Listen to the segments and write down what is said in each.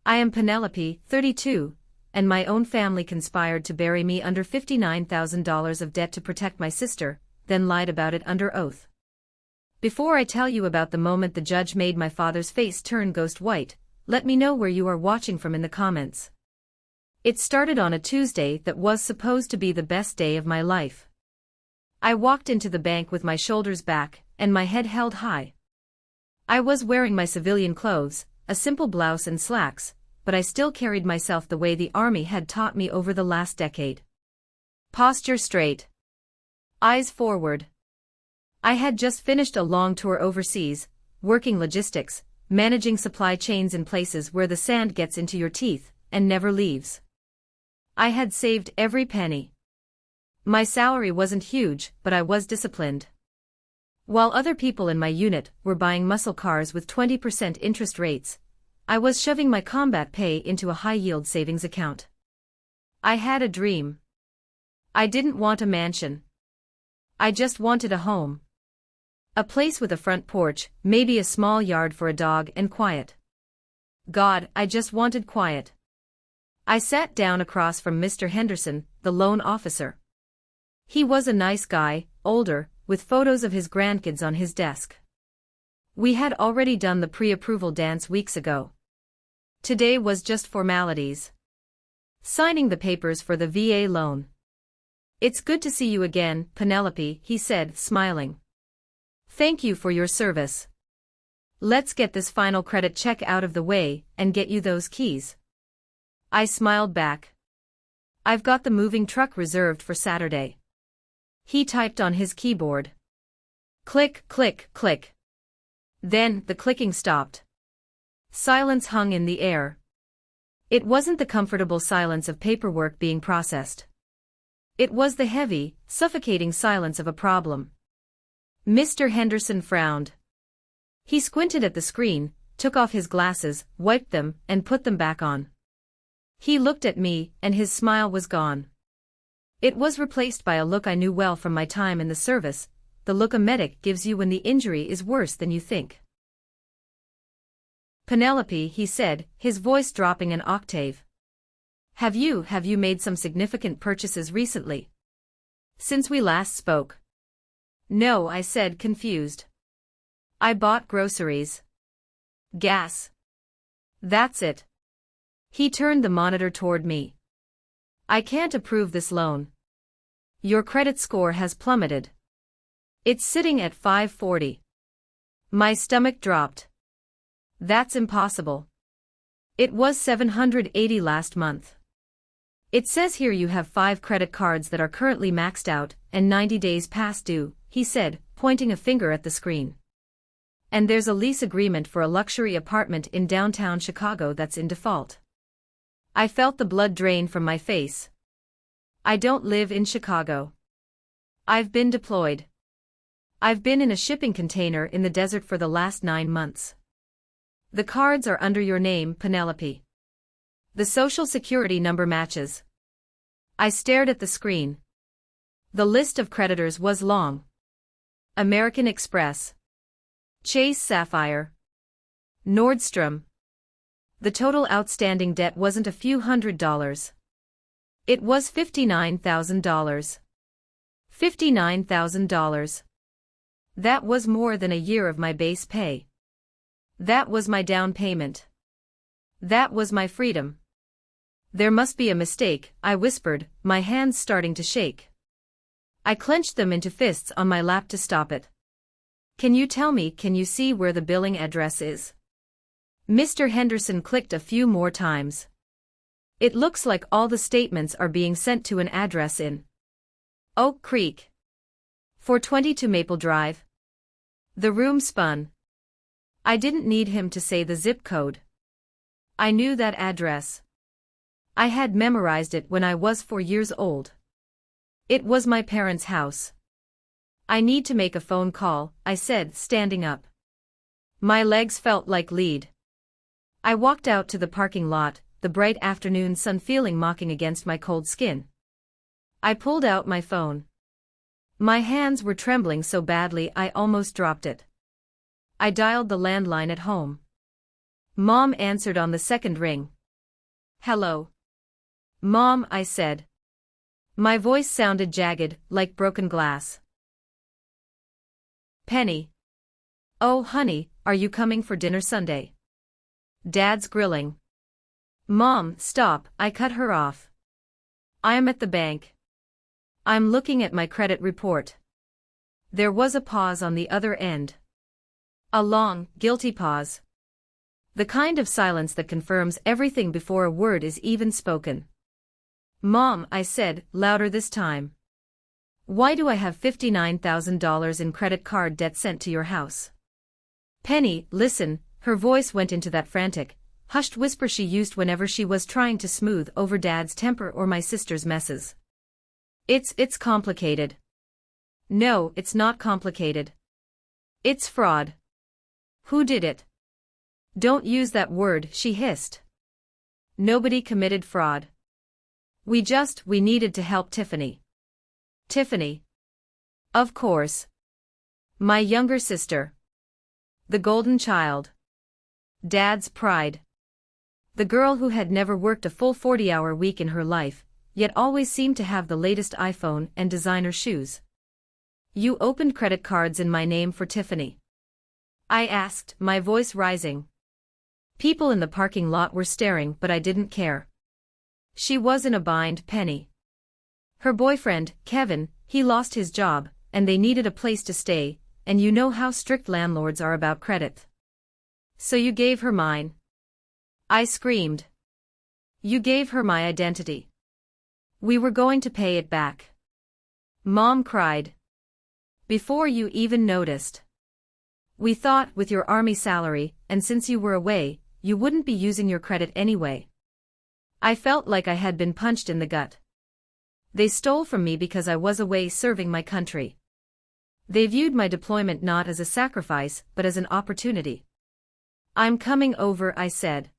I am Penelope, 32, and my own family conspired to bury me under $59,000 of debt to protect my sister, then lied about it under oath. Before I tell you about the moment the judge made my father's face turn ghost white, let me know where you are watching from in the comments. It started on a Tuesday that was supposed to be the best day of my life. I walked into the bank with my shoulders back and my head held high. I was wearing my civilian clothes, a simple blouse and slacks, but I still carried myself the way the army had taught me over the last decade. Posture straight. Eyes forward. I had just finished a long tour overseas, working logistics, managing supply chains in places where the sand gets into your teeth and never leaves. I had saved every penny. My salary wasn't huge, but I was disciplined. While other people in my unit were buying muscle cars with 20% interest rates, I was shoving my combat pay into a high-yield savings account. I had a dream. I didn't want a mansion. I just wanted a home. A place with a front porch, maybe a small yard for a dog, and quiet. God, I just wanted quiet. I sat down across from Mr. Henderson, the loan officer. He was a nice guy, older, with photos of his grandkids on his desk. We had already done the pre-approval dance weeks ago. Today was just formalities. Signing the papers for the VA loan. It's good to see you again, Penelope, he said, smiling. Thank you for your service. Let's get this final credit check out of the way and get you those keys. I smiled back. I've got the moving truck reserved for Saturday. He typed on his keyboard. Click, click, click. Then, the clicking stopped. Silence hung in the air. It wasn't the comfortable silence of paperwork being processed. It was the heavy, suffocating silence of a problem. Mr. Henderson frowned. He squinted at the screen, took off his glasses, wiped them, and put them back on. He looked at me, and his smile was gone. It was replaced by a look I knew well from my time in the service, the look a medic gives you when the injury is worse than you think. Penelope, he said, his voice dropping an octave. Have you made some significant purchases recently? Since we last spoke. No, I said, confused. I bought groceries. Gas. That's it. He turned the monitor toward me. I can't approve this loan. Your credit score has plummeted. It's sitting at 540. My stomach dropped. That's impossible. It was 780 last month. It says here you have 5 credit cards that are currently maxed out and 90 days past due, he said, pointing a finger at the screen. And there's a lease agreement for a luxury apartment in downtown Chicago that's in default. I felt the blood drain from my face. I don't live in Chicago. I've been deployed. I've been in a shipping container in the desert for the last 9 months. The cards are under your name, Penelope. The social security number matches. I stared at the screen. The list of creditors was long. American Express. Chase Sapphire. Nordstrom. The total outstanding debt wasn't a few $100s. It was $59,000. $59,000. That was more than a year of my base pay. That was my down payment. That was my freedom. There must be a mistake, I whispered, my hands starting to shake. I clenched them into fists on my lap to stop it. Can you see where the billing address is? Mr. Henderson clicked a few more times. It looks like all the statements are being sent to an address in Oak Creek. 422 Maple Drive. The room spun. I didn't need him to say the zip code. I knew that address. I had memorized it when I was 4 years old. It was my parents' house. I need to make a phone call, I said, standing up. My legs felt like lead. I walked out to the parking lot, the bright afternoon sun feeling mocking against my cold skin. I pulled out my phone. My hands were trembling so badly I almost dropped it. I dialed the landline at home. Mom answered on the second ring. Hello. Mom, I said. My voice sounded jagged, like broken glass. Penny. Oh, honey, are you coming for dinner Sunday? Dad's grilling. Mom, stop, I cut her off. I'm at the bank. I'm looking at my credit report. There was a pause on the other end. A long, guilty pause. The kind of silence that confirms everything before a word is even spoken. Mom, I said, louder this time. Why do I have $59,000 in credit card debt sent to your house? Penny, listen, her voice went into that frantic, hushed whisper she used whenever she was trying to smooth over Dad's temper or my sister's messes. It's complicated. No, it's not complicated. It's fraud. Who did it? Don't use that word, she hissed. Nobody committed fraud. We needed to help Tiffany. Tiffany. Of course. My younger sister. The golden child. Dad's pride. The girl who had never worked a full 40-hour week in her life, yet always seemed to have the latest iPhone and designer shoes. You opened credit cards in my name for Tiffany? I asked, my voice rising. People in the parking lot were staring, but I didn't care. She was in a bind, Penny. Her boyfriend, Kevin, he lost his job, and they needed a place to stay, and you know how strict landlords are about credit. So you gave her mine. I screamed. You gave her my identity. We were going to pay it back. Mom cried. Before you even noticed. We thought, with your army salary, and since you were away, you wouldn't be using your credit anyway. I felt like I had been punched in the gut. They stole from me because I was away serving my country. They viewed my deployment not as a sacrifice, but as an opportunity. I'm coming over, I said.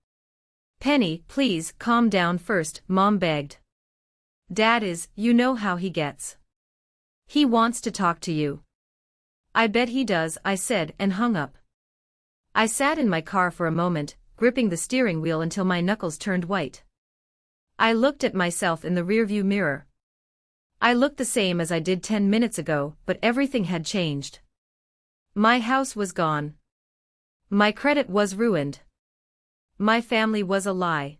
Penny, please, calm down first, Mom begged. Dad is, you know how he gets. He wants to talk to you. I bet he does, I said, and hung up. I sat in my car for a moment, gripping the steering wheel until my knuckles turned white. I looked at myself in the rearview mirror. I looked the same as I did 10 minutes ago, but everything had changed. My house was gone. My credit was ruined. My family was a lie.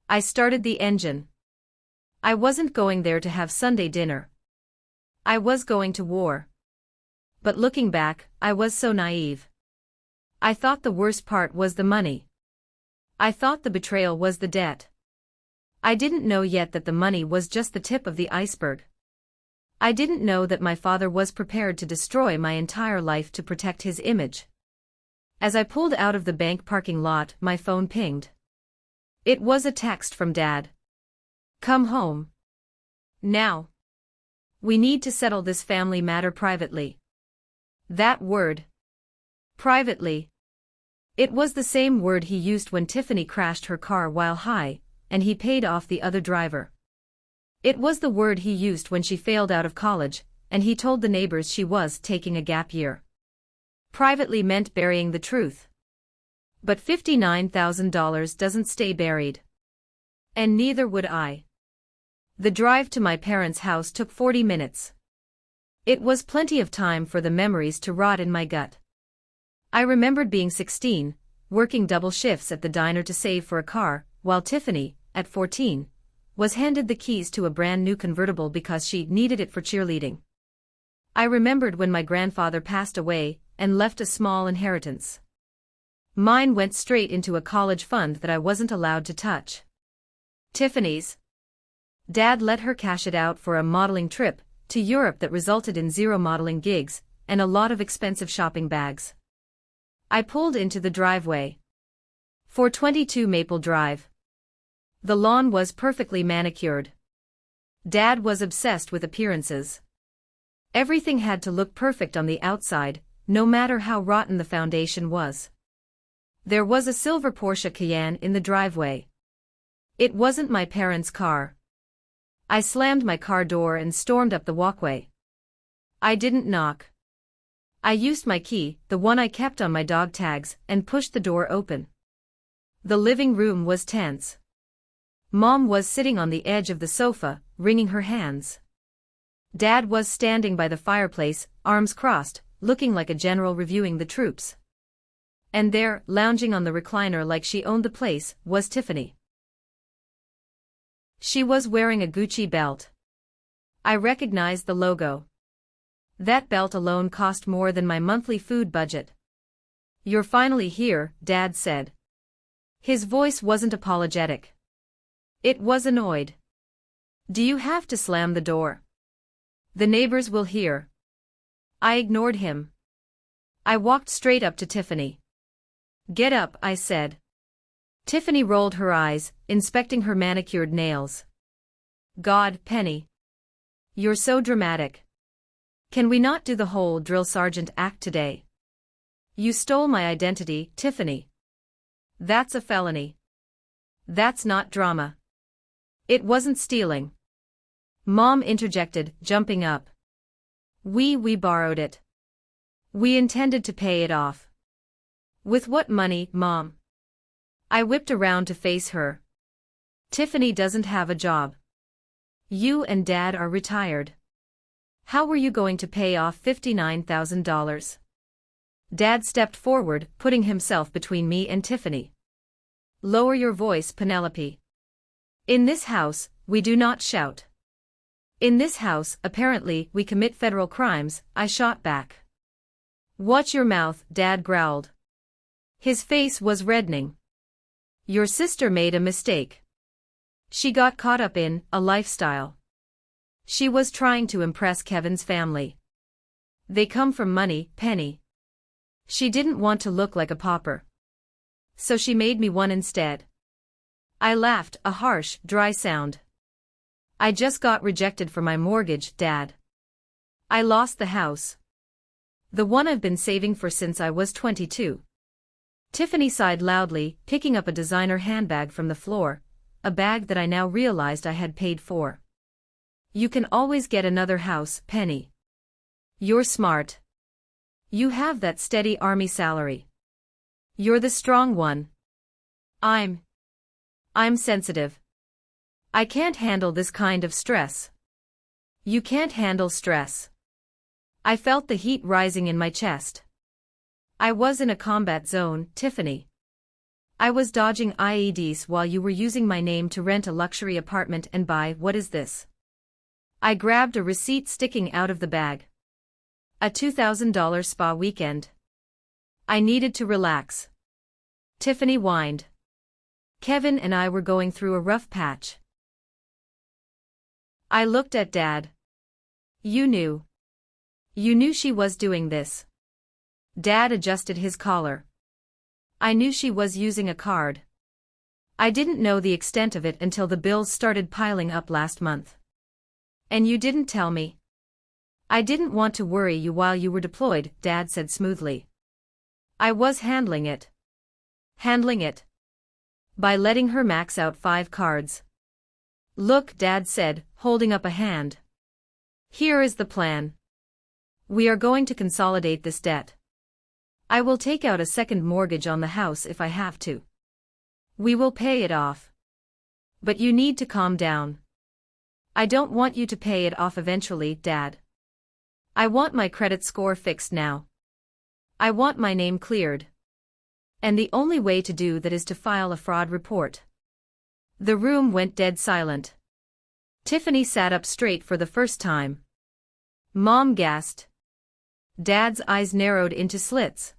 I started the engine. I wasn't going there to have Sunday dinner. I was going to war. But looking back, I was so naive. I thought the worst part was the money. I thought the betrayal was the debt. I didn't know yet that the money was just the tip of the iceberg. I didn't know that my father was prepared to destroy my entire life to protect his image. As I pulled out of the bank parking lot, my phone pinged. It was a text from Dad. Come home. Now. We need to settle this family matter privately. That word. Privately. It was the same word he used when Tiffany crashed her car while high, and he paid off the other driver. It was the word he used when she failed out of college, and he told the neighbors she was taking a gap year. Privately meant burying the truth. But $59,000 doesn't stay buried. And neither would I. The drive to my parents' house took 40 minutes. It was plenty of time for the memories to rot in my gut. I remembered being 16, working double shifts at the diner to save for a car, while Tiffany, at 14, was handed the keys to a brand new convertible because she needed it for cheerleading. I remembered when my grandfather passed away and left a small inheritance. Mine went straight into a college fund that I wasn't allowed to touch. Tiffany's. Dad let her cash it out for a modeling trip to Europe that resulted in 0 modeling gigs and a lot of expensive shopping bags. I pulled into the driveway. 422 Maple Drive. The lawn was perfectly manicured. Dad was obsessed with appearances. Everything had to look perfect on the outside, no matter how rotten the foundation was. There was a silver Porsche Cayenne in the driveway. It wasn't my parents' car. I slammed my car door and stormed up the walkway. I didn't knock. I used my key, the one I kept on my dog tags, and pushed the door open. The living room was tense. Mom was sitting on the edge of the sofa, wringing her hands. Dad was standing by the fireplace, arms crossed, looking like a general reviewing the troops. And there, lounging on the recliner like she owned the place, was Tiffany. She was wearing a Gucci belt. I recognized the logo. That belt alone cost more than my monthly food budget. "You're finally here," Dad said. His voice wasn't apologetic. It was annoyed. "Do you have to slam the door? The neighbors will hear." I ignored him. I walked straight up to Tiffany. "Get up," I said. Tiffany rolled her eyes, inspecting her manicured nails. "God, Penny. You're so dramatic. Can we not do the whole drill sergeant act today? You stole my identity, Tiffany. That's a felony. That's not drama." "It wasn't stealing," Mom interjected, jumping up. We borrowed it. We intended to pay it off." "With what money, Mom?" I whipped around to face her. "Tiffany doesn't have a job. You and Dad are retired. How were you going to pay off $59,000? Dad stepped forward, putting himself between me and Tiffany. "Lower your voice, Penelope. In this house, we do not shout." "In this house, apparently, we commit federal crimes," I shot back. "Watch your mouth," Dad growled. His face was reddening. "Your sister made a mistake. She got caught up in a lifestyle. She was trying to impress Kevin's family. They come from money, Penny. She didn't want to look like a pauper. So she made me one instead." I laughed, a harsh, dry sound. "I just got rejected for my mortgage, Dad. I lost the house. The one I've been saving for since I was 22. Tiffany sighed loudly, picking up a designer handbag from the floor, a bag that I now realized I had paid for. "You can always get another house, Penny. You're smart. You have that steady army salary. You're the strong one. I'm sensitive. I can't handle this kind of stress." "You can't handle stress." I felt the heat rising in my chest. "I was in a combat zone, Tiffany. I was dodging IEDs while you were using my name to rent a luxury apartment and buy, what is this?" I grabbed a receipt sticking out of the bag. "A $2,000 spa weekend. I needed to relax." Tiffany whined. "Kevin and I were going through a rough patch." I looked at Dad. You knew. You knew she was doing this." Dad adjusted his collar. "I knew she was using a card. I didn't know the extent of it until the bills started piling up last month." "And you didn't tell me." "I didn't want to worry you while you were deployed," Dad said smoothly. "I was handling it." "Handling it?" "By letting her max out 5 cards. Look," Dad said, holding up a hand. "Here is the plan. We are going to consolidate this debt. I will take out a second mortgage on the house if I have to. We will pay it off. But you need to calm down. I don't want you to pay it off eventually, Dad. I want my credit score fixed now. I want my name cleared. And the only way to do that is to file a fraud report." The room went dead silent. Tiffany sat up straight for the first time. Mom gasped. Dad's eyes narrowed into slits.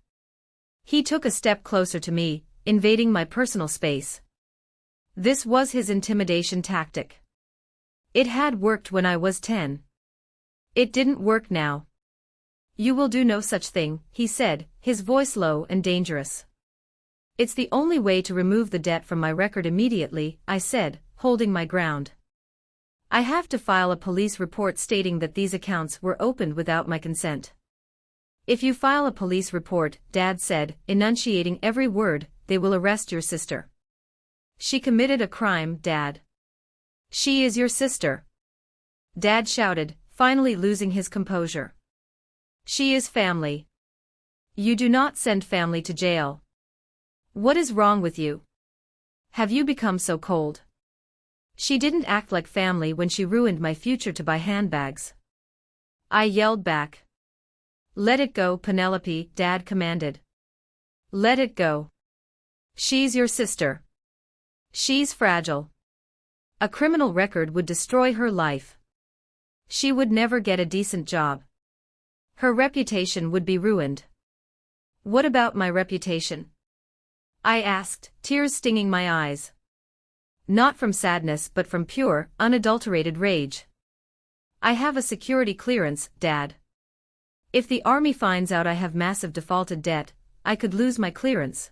He took a step closer to me, invading my personal space. This was his intimidation tactic. It had worked when I was 10. It didn't work now. "You will do no such thing," he said, his voice low and dangerous. "It's the only way to remove the debt from my record immediately," I said, holding my ground. "I have to file a police report stating that these accounts were opened without my consent." "If you file a police report," Dad said, enunciating every word, "they will arrest your sister." "She committed a crime, Dad." "She is your sister," Dad shouted, finally losing his composure. "She is family. You do not send family to jail. What is wrong with you?" Have you become so cold? She didn't act like family when she ruined my future to buy handbags. I yelled back. Let it go, Penelope, Dad commanded. Let it go. She's your sister. She's fragile. A criminal record would destroy her life. She would never get a decent job. Her reputation would be ruined. What about my reputation? I asked, tears stinging my eyes. Not from sadness but from pure, unadulterated rage. I have a security clearance, Dad. If the army finds out I have massive defaulted debt, I could lose my clearance.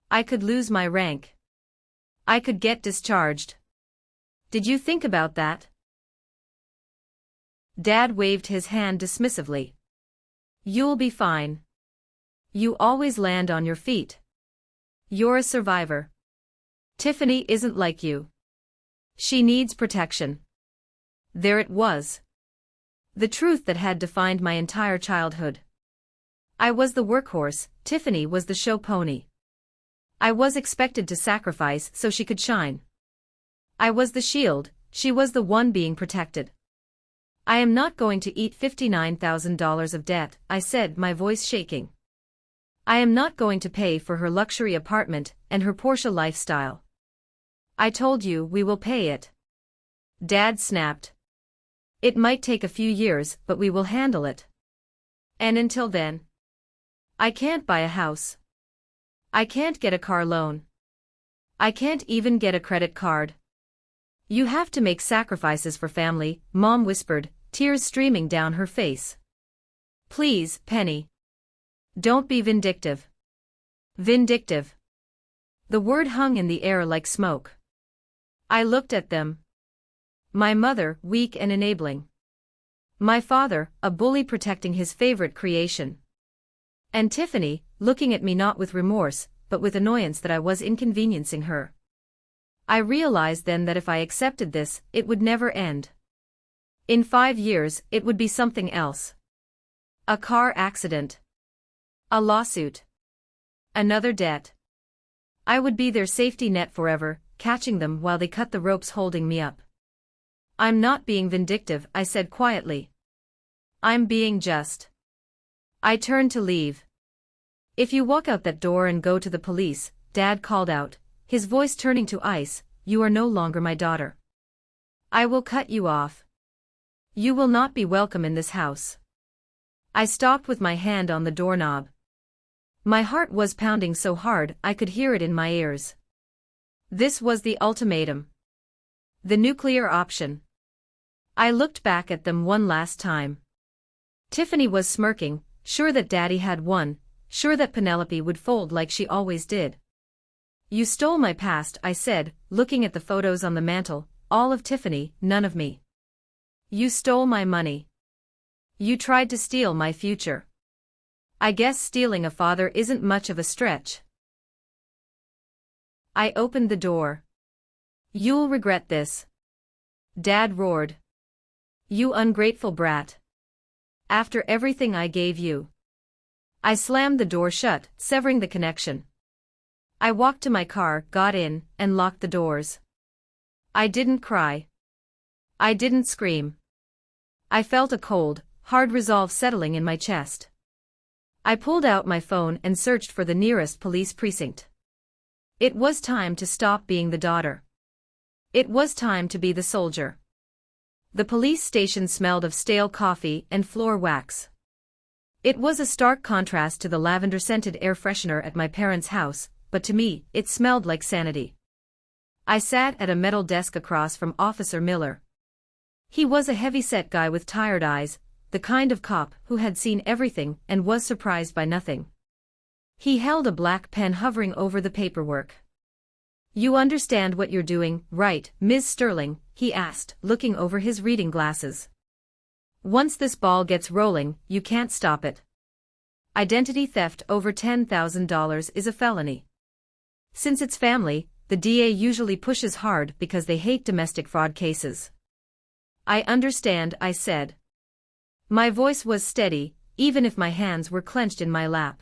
I could lose my rank. I could get discharged. Did you think about that? Dad waved his hand dismissively. You'll be fine. You always land on your feet. You're a survivor. Tiffany isn't like you. She needs protection. There it was. The truth that had defined my entire childhood. I was the workhorse, Tiffany was the show pony. I was expected to sacrifice so she could shine. I was the shield, she was the one being protected. I am not going to eat $59,000 of debt, I said, my voice shaking. I am not going to pay for her luxury apartment and her Porsche lifestyle. I told you we will pay it. Dad snapped. It might take a few years, but we will handle it. And until then, I can't buy a house. I can't get a car loan. I can't even get a credit card. You have to make sacrifices for family, Mom whispered, tears streaming down her face. Please, Penny. Don't be vindictive. Vindictive. The word hung in the air like smoke. I looked at them. My mother, weak and enabling. My father, a bully protecting his favorite creation. And Tiffany, looking at me not with remorse, but with annoyance that I was inconveniencing her. I realized then that if I accepted this, it would never end. In 5 years, it would be something else. A car accident. A lawsuit. Another debt. I would be their safety net forever, catching them while they cut the ropes holding me up. I'm not being vindictive, I said quietly. I'm being just. I turned to leave. If you walk out that door and go to the police, Dad called out, his voice turning to ice, you are no longer my daughter. I will cut you off. You will not be welcome in this house. I stopped with my hand on the doorknob. My heart was pounding so hard I could hear it in my ears. This was the ultimatum. The nuclear option. I looked back at them one last time. Tiffany was smirking, sure that Daddy had won, sure that Penelope would fold like she always did. You stole my past, I said, looking at the photos on the mantel, all of Tiffany, none of me. You stole my money. You tried to steal my future. I guess stealing a father isn't much of a stretch. I opened the door. You'll regret this. Dad roared. You ungrateful brat. After everything I gave you. I slammed the door shut, severing the connection. I walked to my car, got in, and locked the doors. I didn't cry. I didn't scream. I felt a cold, hard resolve settling in my chest. I pulled out my phone and searched for the nearest police precinct. It was time to stop being the daughter. It was time to be the soldier. The police station smelled of stale coffee and floor wax. It was a stark contrast to the lavender-scented air freshener at my parents' house, but to me, it smelled like sanity. I sat at a metal desk across from Officer Miller. He was a heavy-set guy with tired eyes, the kind of cop who had seen everything and was surprised by nothing. He held a black pen hovering over the paperwork. You understand what you're doing, right, Ms. Sterling? He asked, looking over his reading glasses. Once this ball gets rolling, you can't stop it. Identity theft over $10,000 is a felony. Since it's family, the DA usually pushes hard because they hate domestic fraud cases. I understand, I said. My voice was steady, even if my hands were clenched in my lap.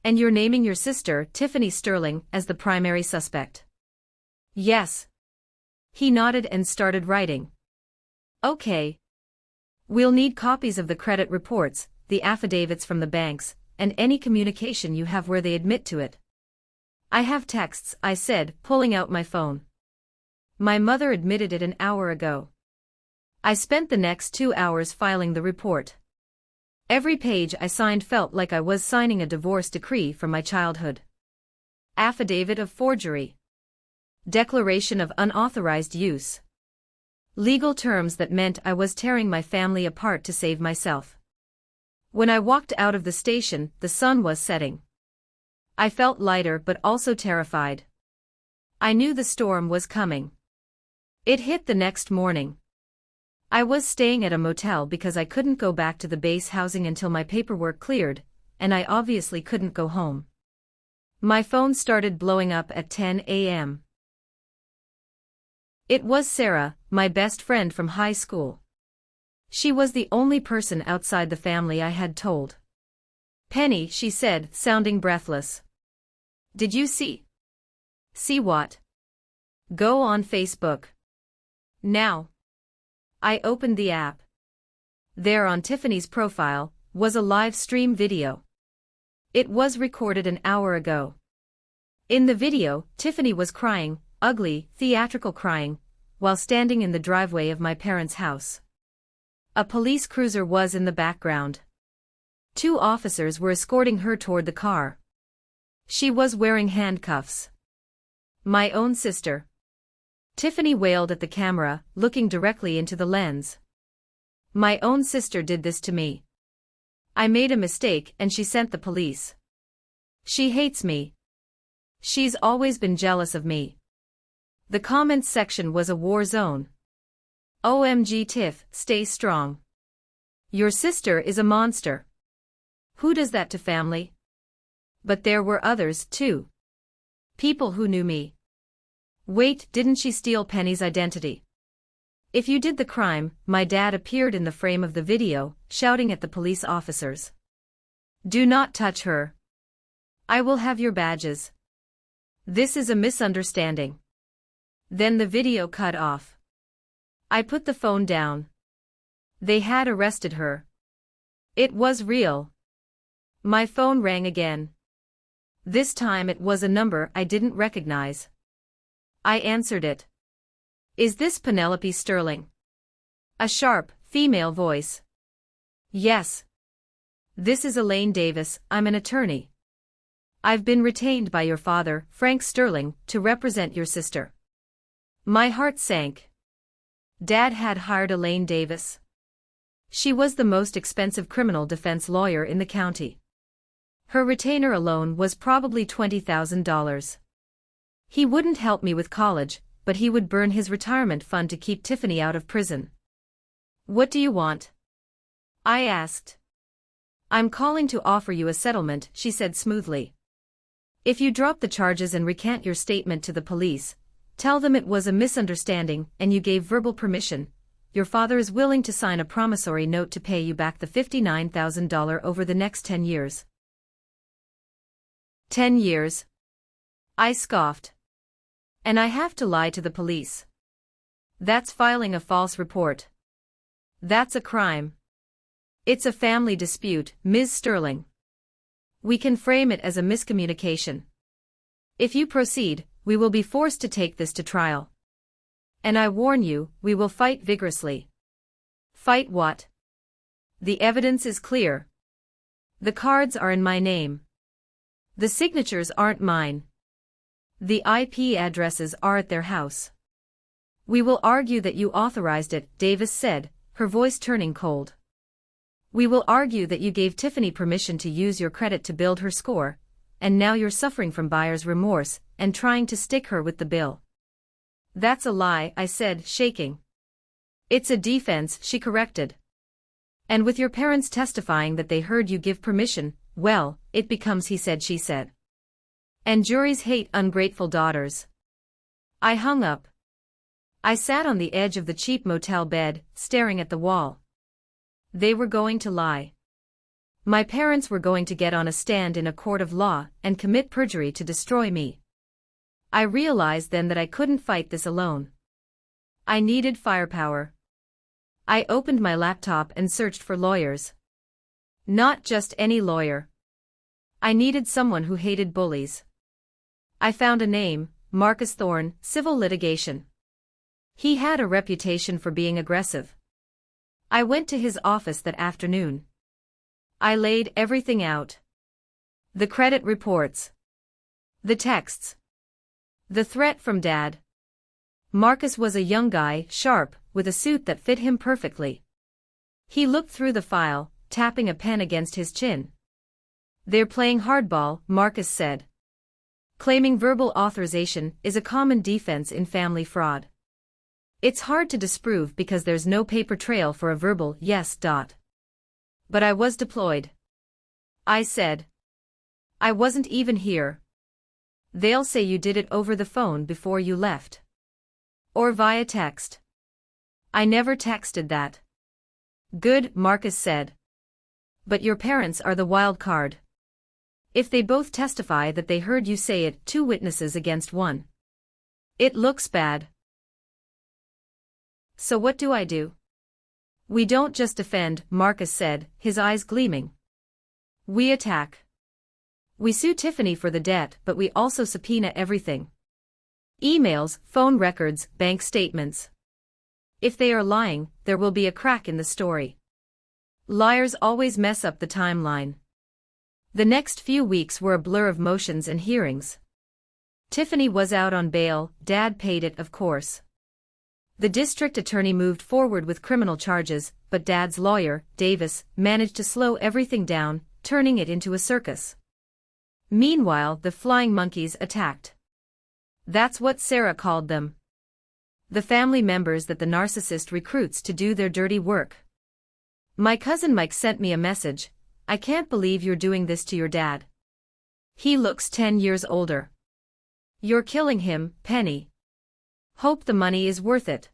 And you're naming your sister, Tiffany Sterling, as the primary suspect. Yes. He nodded and started writing. Okay. We'll need copies of the credit reports, the affidavits from the banks, and any communication you have where they admit to it. I have texts, I said, pulling out my phone. My mother admitted it an hour ago. I spent the next 2 hours filing the report. Every page I signed felt like I was signing a divorce decree from my childhood. Affidavit of forgery. Declaration of unauthorized use. Legal terms that meant I was tearing my family apart to save myself. When I walked out of the station, the sun was setting. I felt lighter but also terrified. I knew the storm was coming. It hit the next morning. I was staying at a motel because I couldn't go back to the base housing until my paperwork cleared, and I obviously couldn't go home. My phone started blowing up at 10 a.m. It was Sarah, my best friend from high school. She was the only person outside the family I had told. Penny, she said, sounding breathless. Did you see? See what? Go on Facebook. Now. I opened the app. There on Tiffany's profile was a live stream video. It was recorded an hour ago. In the video, Tiffany was crying, ugly, theatrical crying, while standing in the driveway of my parents' house. A police cruiser was in the background. 2 officers were escorting her toward the car. She was wearing handcuffs. My own sister. Tiffany wailed at the camera, looking directly into the lens. My own sister did this to me. I made a mistake and she sent the police. She hates me. She's always been jealous of me. The comments section was a war zone. OMG Tiff, stay strong. Your sister is a monster. Who does that to family? But there were others, too. People who knew me. Wait, didn't she steal Penny's identity? If you did the crime, my dad appeared in the frame of the video, shouting at the police officers. Do not touch her. I will have your badges. This is a misunderstanding. Then the video cut off. I put the phone down. They had arrested her. It was real. My phone rang again. This time it was a number I didn't recognize. I answered it. Is this Penelope Sterling? A sharp, female voice. Yes. This is Elaine Davis, I'm an attorney. I've been retained by your father, Frank Sterling, to represent your sister. My heart sank. Dad had hired Elaine Davis. She was the most expensive criminal defense lawyer in the county. Her retainer alone was probably $20,000. He wouldn't help me with college, but he would burn his retirement fund to keep Tiffany out of prison. What do you want? I asked. I'm calling to offer you a settlement, she said smoothly. If you drop the charges and recant your statement to the police, tell them it was a misunderstanding and you gave verbal permission, your father is willing to sign a promissory note to pay you back the $59,000 over the next 10 years. 10 years? I scoffed. And I have to lie to the police. That's filing a false report. That's a crime. It's a family dispute, Ms. Sterling. We can frame it as a miscommunication. If you proceed, we will be forced to take this to trial. And I warn you, we will fight vigorously. Fight what? The evidence is clear. The cards are in my name. The signatures aren't mine. The IP addresses are at their house. We will argue that you authorized it, Davis said, her voice turning cold. We will argue that you gave Tiffany permission to use your credit to build her score, and now you're suffering from buyer's remorse and trying to stick her with the bill. That's a lie, I said, shaking. It's a defense, she corrected. And with your parents testifying that they heard you give permission, well, it becomes he said she said. And juries hate ungrateful daughters. I hung up. I sat on the edge of the cheap motel bed, staring at the wall. They were going to lie. My parents were going to get on a stand in a court of law and commit perjury to destroy me. I realized then that I couldn't fight this alone. I needed firepower. I opened my laptop and searched for lawyers. Not just any lawyer. I needed someone who hated bullies. I found a name, Marcus Thorne, civil litigation. He had a reputation for being aggressive. I went to his office that afternoon. I laid everything out. The credit reports. The texts. The threat from Dad. Marcus was a young guy, sharp, with a suit that fit him perfectly. He looked through the file, tapping a pen against his chin. "They're playing hardball," Marcus said. Claiming verbal authorization is a common defense in family fraud. It's hard to disprove because there's no paper trail for a verbal yes. But I was deployed. I said. I wasn't even here. They'll say you did it over the phone before you left. Or via text. I never texted that. Good, Marcus said. But your parents are the wild card. If they both testify that they heard you say it, 2 witnesses against 1. It looks bad. So what do I do? We don't just defend, Marcus said, his eyes gleaming. We attack. We sue Tiffany for the debt, but we also subpoena everything. Emails, phone records, bank statements. If they are lying, there will be a crack in the story. Liars always mess up the timeline. The next few weeks were a blur of motions and hearings. Tiffany was out on bail, Dad paid it, of course. The district attorney moved forward with criminal charges, but Dad's lawyer, Davis, managed to slow everything down, turning it into a circus. Meanwhile, the flying monkeys attacked. That's what Sarah called them. The family members that the narcissist recruits to do their dirty work. My cousin Mike sent me a message. "I can't believe you're doing this to your dad. He looks 10 years older. You're killing him, Penny. Hope the money is worth it."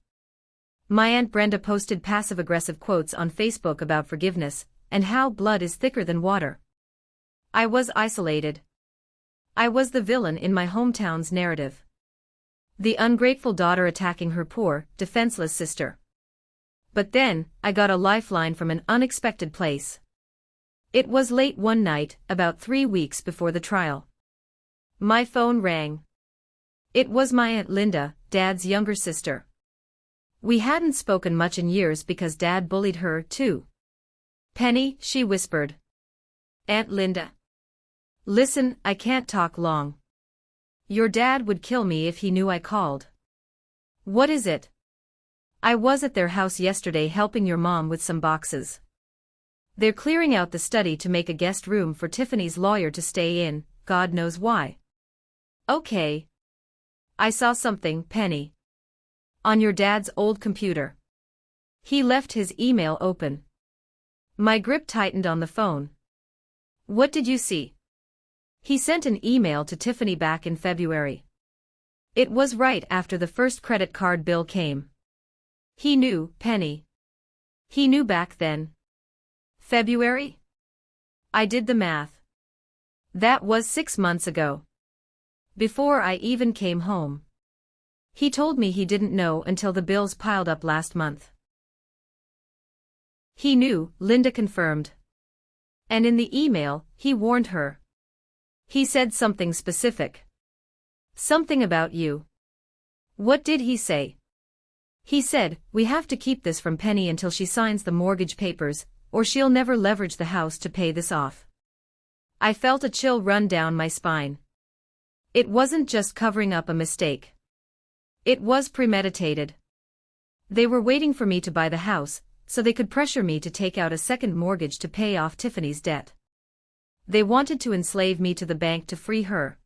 My Aunt Brenda posted passive-aggressive quotes on Facebook about forgiveness, and how blood is thicker than water. I was isolated. I was the villain in my hometown's narrative. The ungrateful daughter attacking her poor, defenseless sister. But then, I got a lifeline from an unexpected place. It was late one night, about 3 weeks before the trial. My phone rang. It was my Aunt Linda, Dad's younger sister. We hadn't spoken much in years because Dad bullied her, too. "Penny," she whispered. "Aunt Linda. Listen, I can't talk long. Your dad would kill me if he knew I called." "What is it?" "I was at their house yesterday helping your mom with some boxes. They're clearing out the study to make a guest room for Tiffany's lawyer to stay in, God knows why." "Okay. I saw something, Penny. On your dad's old computer. He left his email open." My grip tightened on the phone. "What did you see?" "He sent an email to Tiffany back in February. It was right after the first credit card bill came. He knew, Penny. He knew back then." "February?" I did the math. That was 6 months ago. Before I even came home. He told me he didn't know until the bills piled up last month. He knew, Linda confirmed. And in the email, he warned her. He said something specific. Something about you. What did he say? He said, "We have to keep this from Penny until she signs the mortgage papers, or she'll never leverage the house to pay this off." I felt a chill run down my spine. It wasn't just covering up a mistake. It was premeditated. They were waiting for me to buy the house, so they could pressure me to take out a second mortgage to pay off Tiffany's debt. They wanted to enslave me to the bank to free her.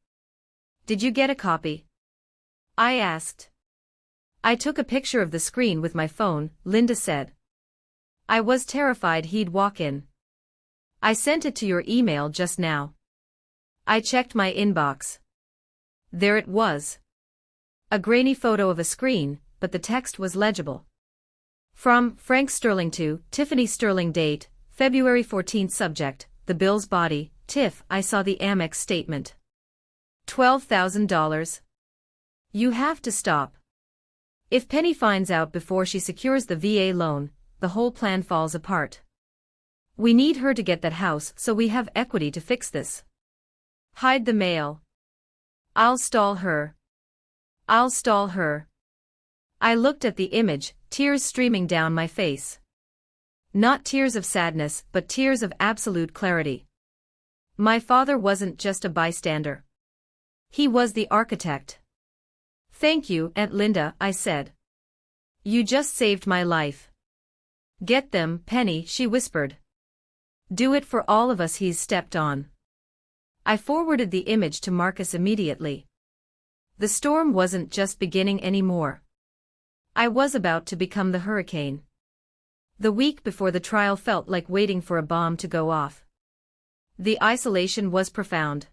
"Did you get a copy?" I asked. "I took a picture of the screen with my phone," Linda said. "I was terrified he'd walk in. I sent it to your email just now." I checked my inbox. There it was. A grainy photo of a screen, but the text was legible. From Frank Sterling to Tiffany Sterling. Date, February 14. Subject, the bill's body, Tiff. I saw the Amex statement. $12,000. You have to stop. If Penny finds out before she secures the VA loan, the whole plan falls apart. We need her to get that house so we have equity to fix this. Hide the mail. I'll stall her. I'll stall her. I looked at the image, tears streaming down my face. Not tears of sadness, but tears of absolute clarity. My father wasn't just a bystander. He was the architect. Thank you, Aunt Linda, I said. You just saved my life. Get them, Penny, she whispered. Do it for all of us he's stepped on. I forwarded the image to Marcus immediately. The storm wasn't just beginning anymore. I was about to become the hurricane. The week before the trial felt like waiting for a bomb to go off. The isolation was profound.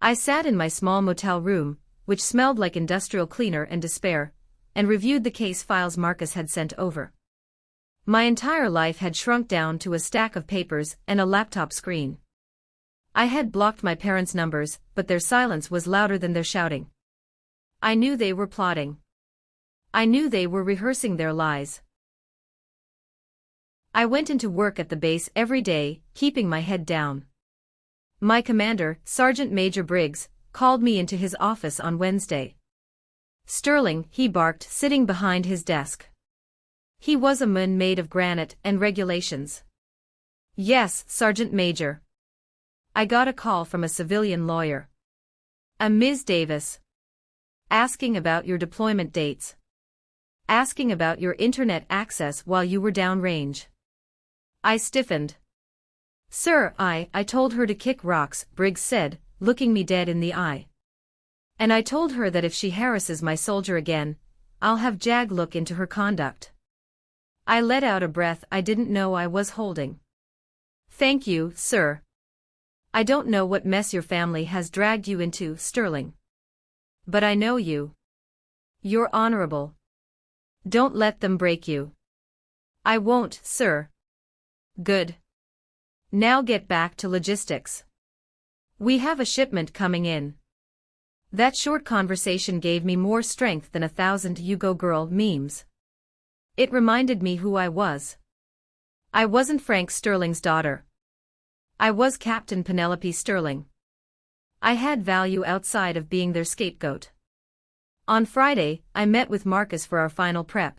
I sat in my small motel room, which smelled like industrial cleaner and despair, and reviewed the case files Marcus had sent over. My entire life had shrunk down to a stack of papers and a laptop screen. I had blocked my parents' numbers, but their silence was louder than their shouting. I knew they were plotting. I knew they were rehearsing their lies. I went into work at the base every day, keeping my head down. My commander, Sergeant Major Briggs, called me into his office on Wednesday. Sterling, he barked, sitting behind his desk. He was a man made of granite and regulations. Yes, Sergeant Major. I got a call from a civilian lawyer. A Ms. Davis. Asking about your deployment dates. Asking about your internet access while you were downrange. I stiffened. Sir, I told her to kick rocks, Briggs said, looking me dead in the eye. And I told her that if she harasses my soldier again, I'll have JAG look into her conduct. I let out a breath I didn't know I was holding. Thank you, sir. I don't know what mess your family has dragged you into, Sterling. But I know you. You're honorable. Don't let them break you. I won't, sir. Good. Now get back to logistics. We have a shipment coming in. That short conversation gave me more strength than 1,000 You Go Girl memes. It reminded me who I was. I wasn't Frank Sterling's daughter. I was Captain Penelope Sterling. I had value outside of being their scapegoat. On Friday, I met with Marcus for our final prep.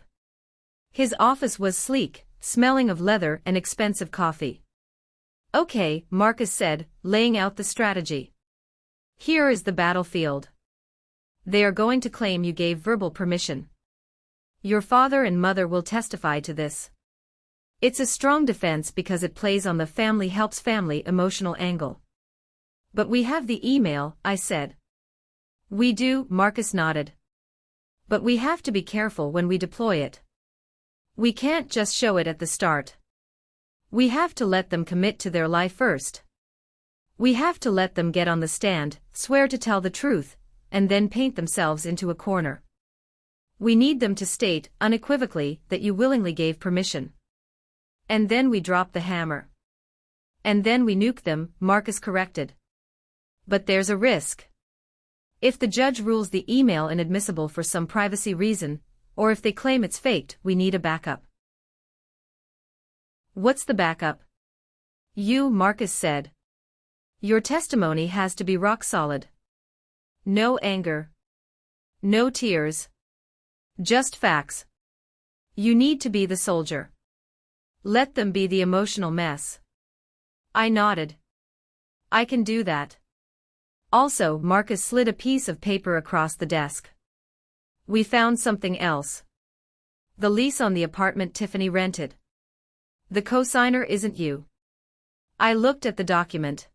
His office was sleek, smelling of leather and expensive coffee. Okay, Marcus said, laying out the strategy. Here is the battlefield. They are going to claim you gave verbal permission. Your father and mother will testify to this. It's a strong defense because it plays on the family helps family emotional angle. But we have the email, I said. We do, Marcus nodded. But we have to be careful when we deploy it. We can't just show it at the start. We have to let them commit to their lie first. We have to let them get on the stand, swear to tell the truth, and then paint themselves into a corner. We need them to state, unequivocally, that you willingly gave permission. And then we drop the hammer. And then we nuke them, Marcus corrected. But there's a risk. If the judge rules the email inadmissible for some privacy reason, or if they claim it's faked, we need a backup. What's the backup? You, Marcus said. Your testimony has to be rock solid. No anger. No tears. Just facts. You need to be the soldier. Let them be the emotional mess. I nodded. I can do that. Also, Marcus slid a piece of paper across the desk. We found something else. The lease on the apartment Tiffany rented. The co-signer isn't you. I looked at the document.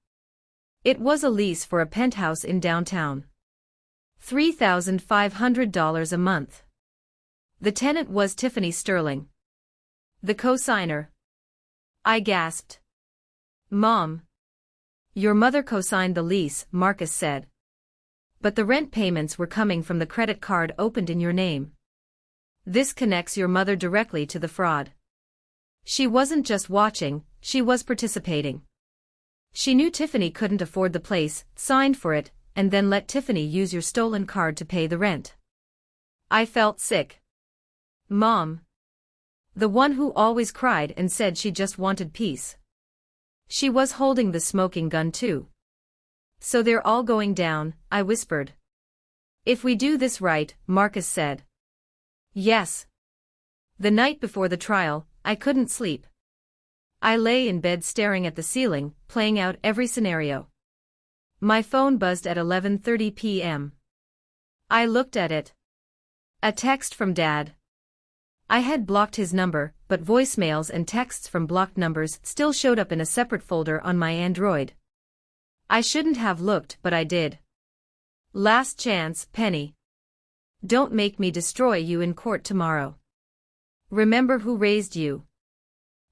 It was a lease for a penthouse in downtown. $3,500 a month. The tenant was Tiffany Sterling. The co-signer. I gasped. Mom. Your mother co-signed the lease, Marcus said. But the rent payments were coming from the credit card opened in your name. This connects your mother directly to the fraud. She wasn't just watching, she was participating. She knew Tiffany couldn't afford the place, signed for it, and then let Tiffany use your stolen card to pay the rent. I felt sick. Mom. The one who always cried and said she just wanted peace. She was holding the smoking gun too. So they're all going down, I whispered. If we do this right, Marcus said. Yes. The night before the trial, I couldn't sleep. I lay in bed staring at the ceiling, playing out every scenario. My phone buzzed at 11:30 p.m. I looked at it. A text from Dad. I had blocked his number, but voicemails and texts from blocked numbers still showed up in a separate folder on my Android. I shouldn't have looked, but I did. Last chance, Penny. Don't make me destroy you in court tomorrow. Remember who raised you.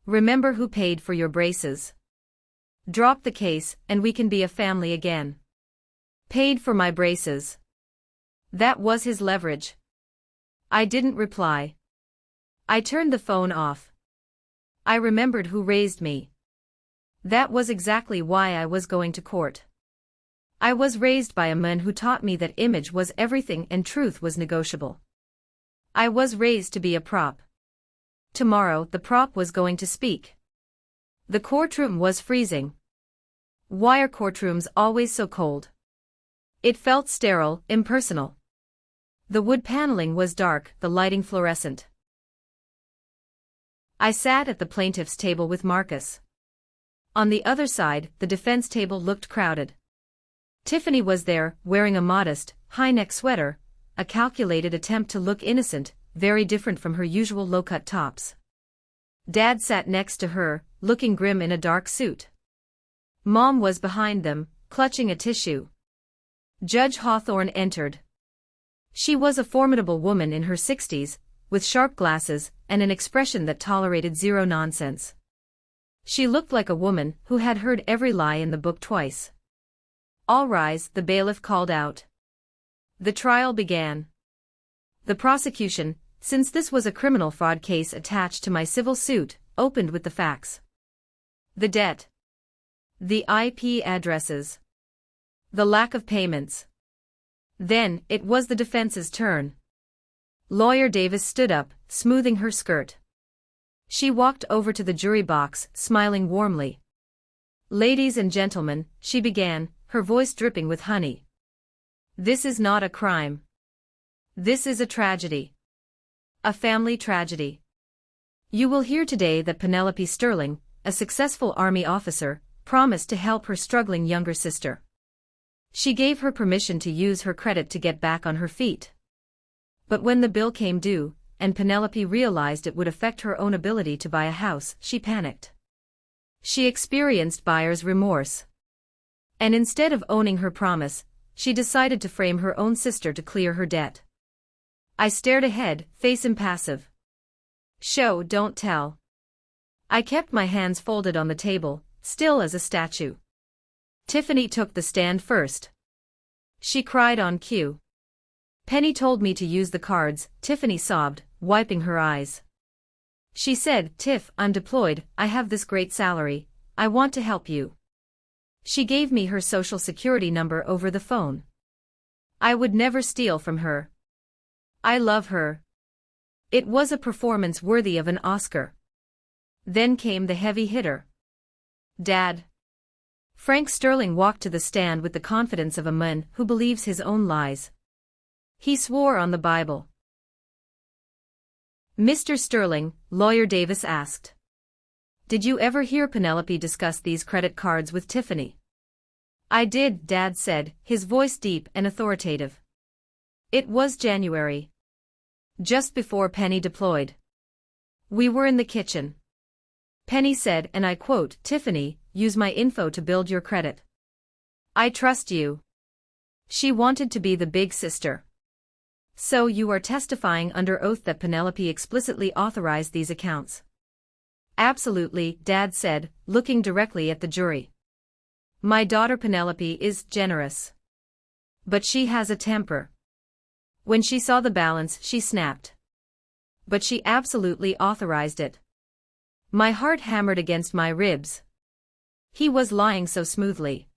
Remember who paid for your braces. Drop the case, and we can be a family again. Paid for my braces. That was his leverage. I didn't reply. I turned the phone off. I remembered who raised me. That was exactly why I was going to court. I was raised by a man who taught me that image was everything and truth was negotiable. I was raised to be a prop. Tomorrow the prop was going to speak. The courtroom was freezing. Why are courtrooms always so cold? It felt sterile, impersonal. The wood paneling was dark, the lighting fluorescent. I sat at the plaintiff's table with Marcus. On the other side, the defense table looked crowded. Tiffany was there, wearing a modest, high-neck sweater, a calculated attempt to look innocent, very different from her usual low-cut tops. Dad sat next to her, looking grim in a dark suit. Mom was behind them, clutching a tissue. Judge Hawthorne entered. She was a formidable woman in her 60s, with sharp glasses and an expression that tolerated zero nonsense. She looked like a woman who had heard every lie in the book twice. All rise, the bailiff called out. The trial began. The prosecution, since this was a criminal fraud case attached to my civil suit, opened with the facts. The debt. The IP addresses. The lack of payments. Then, it was the defense's turn. Lawyer Davis stood up, smoothing her skirt. She walked over to the jury box, smiling warmly. Ladies and gentlemen, she began, her voice dripping with honey. This is not a crime. This is a tragedy. A family tragedy. You will hear today that Penelope Sterling, a successful Army officer, promised to help her struggling younger sister. She gave her permission to use her credit to get back on her feet. But when the bill came due, and Penelope realized it would affect her own ability to buy a house, she panicked. She experienced buyer's remorse. And instead of owning her promise, she decided to frame her own sister to clear her debt. I stared ahead, face impassive. Show, don't tell. I kept my hands folded on the table, still as a statue. Tiffany took the stand first. She cried on cue. Penny told me to use the cards, Tiffany sobbed, wiping her eyes. She said, Tiff, I'm deployed, I have this great salary, I want to help you. She gave me her social security number over the phone. I would never steal from her. I love her. It was a performance worthy of an Oscar. Then came the heavy hitter. Dad. Frank Sterling walked to the stand with the confidence of a man who believes his own lies. He swore on the Bible. Mr. Sterling, Lawyer Davis asked. Did you ever hear Penelope discuss these credit cards with Tiffany? I did, Dad said, his voice deep and authoritative. It was January. Just before Penny deployed. We were in the kitchen. Penny said, and I quote, Tiffany, use my info to build your credit. I trust you. She wanted to be the big sister. So you are testifying under oath that Penelope explicitly authorized these accounts? Absolutely, Dad said, looking directly at the jury. My daughter Penelope is generous. But she has a temper. When she saw the balance, she snapped. But she absolutely authorized it. My heart hammered against my ribs. He was lying so smoothly.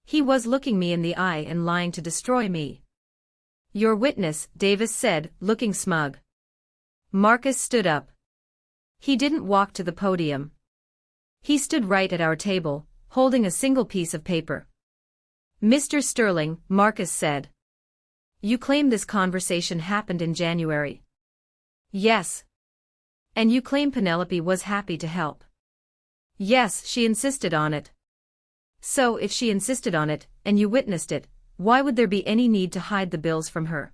He was looking me in the eye and lying to destroy me. Your witness, Davis said, looking smug. Marcus stood up. He didn't walk to the podium. He stood right at our table, holding a single piece of paper. Mr. Sterling, Marcus said. You claim this conversation happened in January. Yes. And you claim Penelope was happy to help. Yes, she insisted on it. So if she insisted on it, and you witnessed it, why would there be any need to hide the bills from her?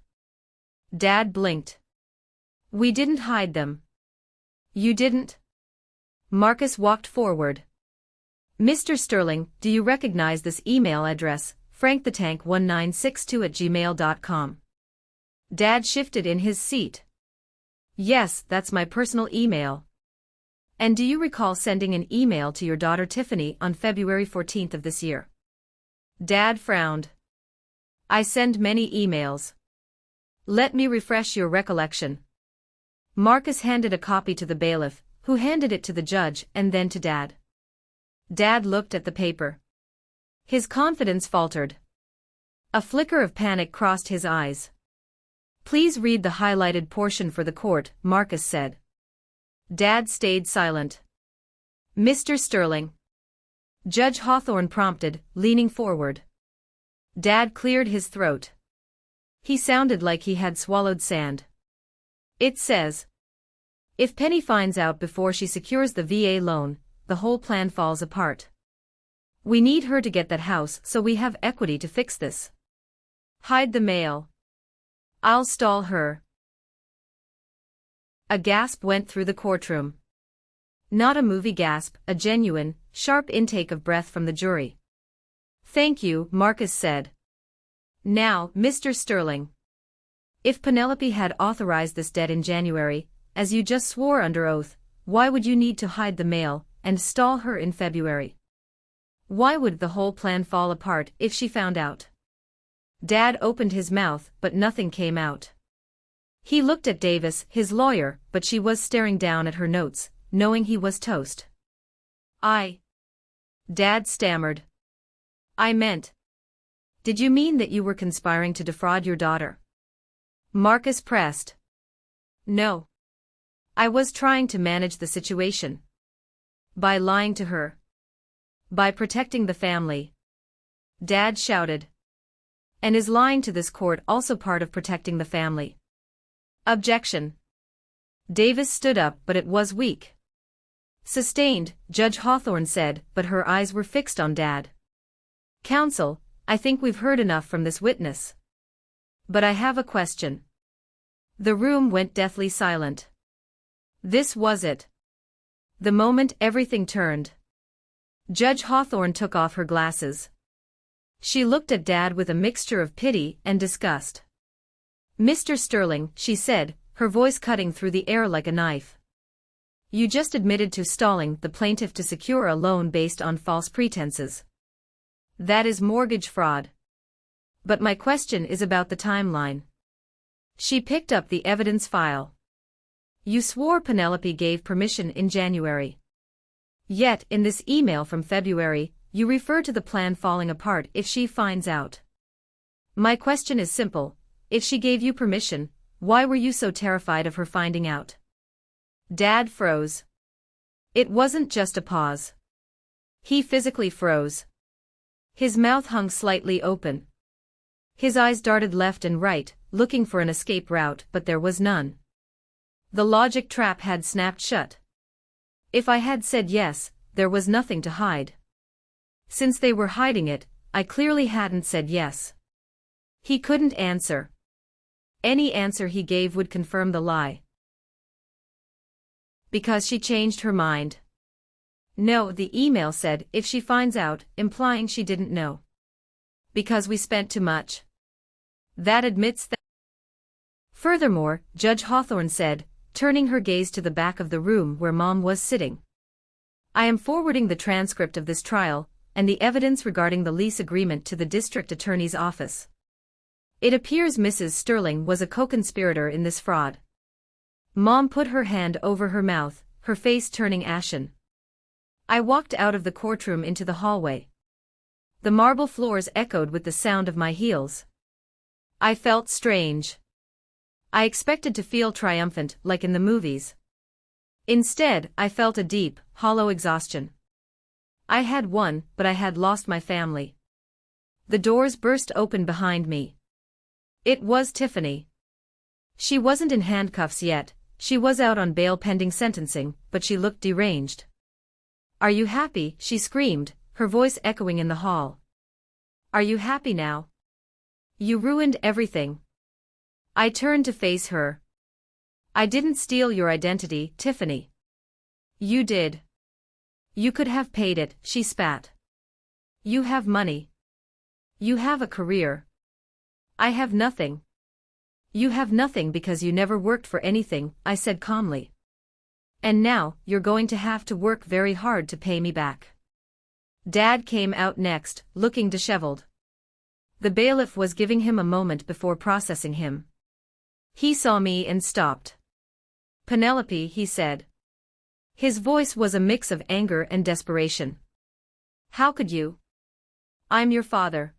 Dad blinked. We didn't hide them. You didn't? Marcus walked forward. Mr. Sterling, do you recognize this email address, frankthetank1962@gmail.com? Dad shifted in his seat. Yes, that's my personal email. And do you recall sending an email to your daughter Tiffany on February 14th of this year? Dad frowned. I send many emails. Let me refresh your recollection. Marcus handed a copy to the bailiff, who handed it to the judge and then to Dad. Dad looked at the paper. His confidence faltered. A flicker of panic crossed his eyes. Please read the highlighted portion for the court, Marcus said. Dad stayed silent. Mr. Sterling. Judge Hawthorne prompted, leaning forward. Dad cleared his throat. He sounded like he had swallowed sand. It says, if Penny finds out before she secures the VA loan, the whole plan falls apart. We need her to get that house so we have equity to fix this. Hide the mail. I'll stall her. A gasp went through the courtroom. Not a movie gasp, a genuine, sharp intake of breath from the jury. Thank you, Marcus said. Now, Mr. Sterling. If Penelope had authorized this debt in January, as you just swore under oath, why would you need to hide the mail and stall her in February? Why would the whole plan fall apart if she found out? Dad opened his mouth, but nothing came out. He looked at Davis, his lawyer, but she was staring down at her notes, knowing he was toast. Dad stammered. I meant. Did you mean that you were conspiring to defraud your daughter? Marcus pressed. No. I was trying to manage the situation. By lying to her. By protecting the family. Dad shouted. And is lying to this court also part of protecting the family? Objection. Davis stood up, but it was weak. Sustained, Judge Hawthorne said, but her eyes were fixed on Dad. Counsel, I think we've heard enough from this witness. But I have a question. The room went deathly silent. This was it. The moment everything turned. Judge Hawthorne took off her glasses. She looked at Dad with a mixture of pity and disgust. Mr. Sterling, she said, her voice cutting through the air like a knife. You just admitted to stalling the plaintiff to secure a loan based on false pretenses. That is mortgage fraud. But my question is about the timeline. She picked up the evidence file. You swore Penelope gave permission in January. Yet, in this email from February, you refer to the plan falling apart if she finds out. My question is simple. If she gave you permission, why were you so terrified of her finding out? Dad froze. It wasn't just a pause. He physically froze. His mouth hung slightly open. His eyes darted left and right, looking for an escape route, but there was none. The logic trap had snapped shut. If I had said yes, there was nothing to hide. Since they were hiding it, I clearly hadn't said yes. He couldn't answer. Any answer he gave would confirm the lie. Because she changed her mind. No, the email said, if she finds out, implying she didn't know. Because we spent too much. That admits that. Furthermore, Judge Hawthorne said, turning her gaze to the back of the room where Mom was sitting. I am forwarding the transcript of this trial, and the evidence regarding the lease agreement to the district attorney's office. It appears Mrs. Sterling was a co-conspirator in this fraud. Mom put her hand over her mouth, her face turning ashen. I walked out of the courtroom into the hallway. The marble floors echoed with the sound of my heels. I felt strange. I expected to feel triumphant, like in the movies. Instead, I felt a deep, hollow exhaustion. I had won, but I had lost my family. The doors burst open behind me. It was Tiffany. She wasn't in handcuffs yet, she was out on bail pending sentencing, but she looked deranged. "Are you happy?" she screamed, her voice echoing in the hall. "Are you happy now? You ruined everything." I turned to face her. "I didn't steal your identity, Tiffany." "You did. You could have paid it," she spat. "You have money. You have a career. I have nothing." "You have nothing because you never worked for anything," I said calmly. "And now, you're going to have to work very hard to pay me back." Dad came out next, looking disheveled. The bailiff was giving him a moment before processing him. He saw me and stopped. "Penelope," he said. His voice was a mix of anger and desperation. "How could you? I'm your father."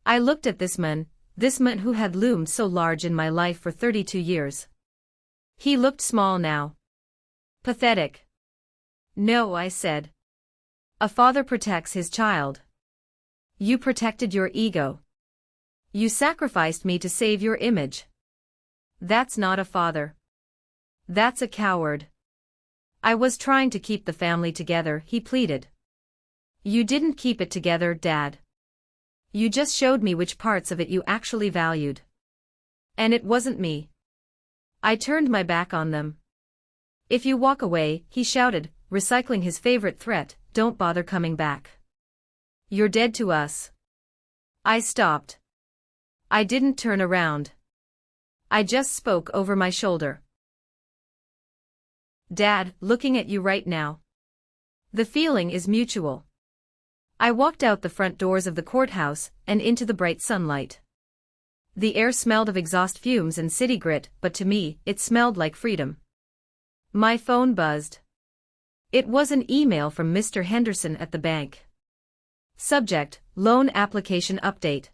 I looked at this man who had loomed so large in my life for 32 years. He looked small now. Pathetic. "No," I said. "A father protects his child. You protected your ego. You sacrificed me to save your image. That's not a father. That's a coward." "I was trying to keep the family together," he pleaded. "You didn't keep it together, Dad. You just showed me which parts of it you actually valued. And it wasn't me." I turned my back on them. "If you walk away," he shouted, recycling his favorite threat, "don't bother coming back. You're dead to us." I stopped. I didn't turn around. I just spoke over my shoulder. "Dad, looking at you right now. The feeling is mutual." I walked out the front doors of the courthouse and into the bright sunlight. The air smelled of exhaust fumes and city grit, but to me, it smelled like freedom. My phone buzzed. It was an email from Mr. Henderson at the bank. Subject: Loan Application Update.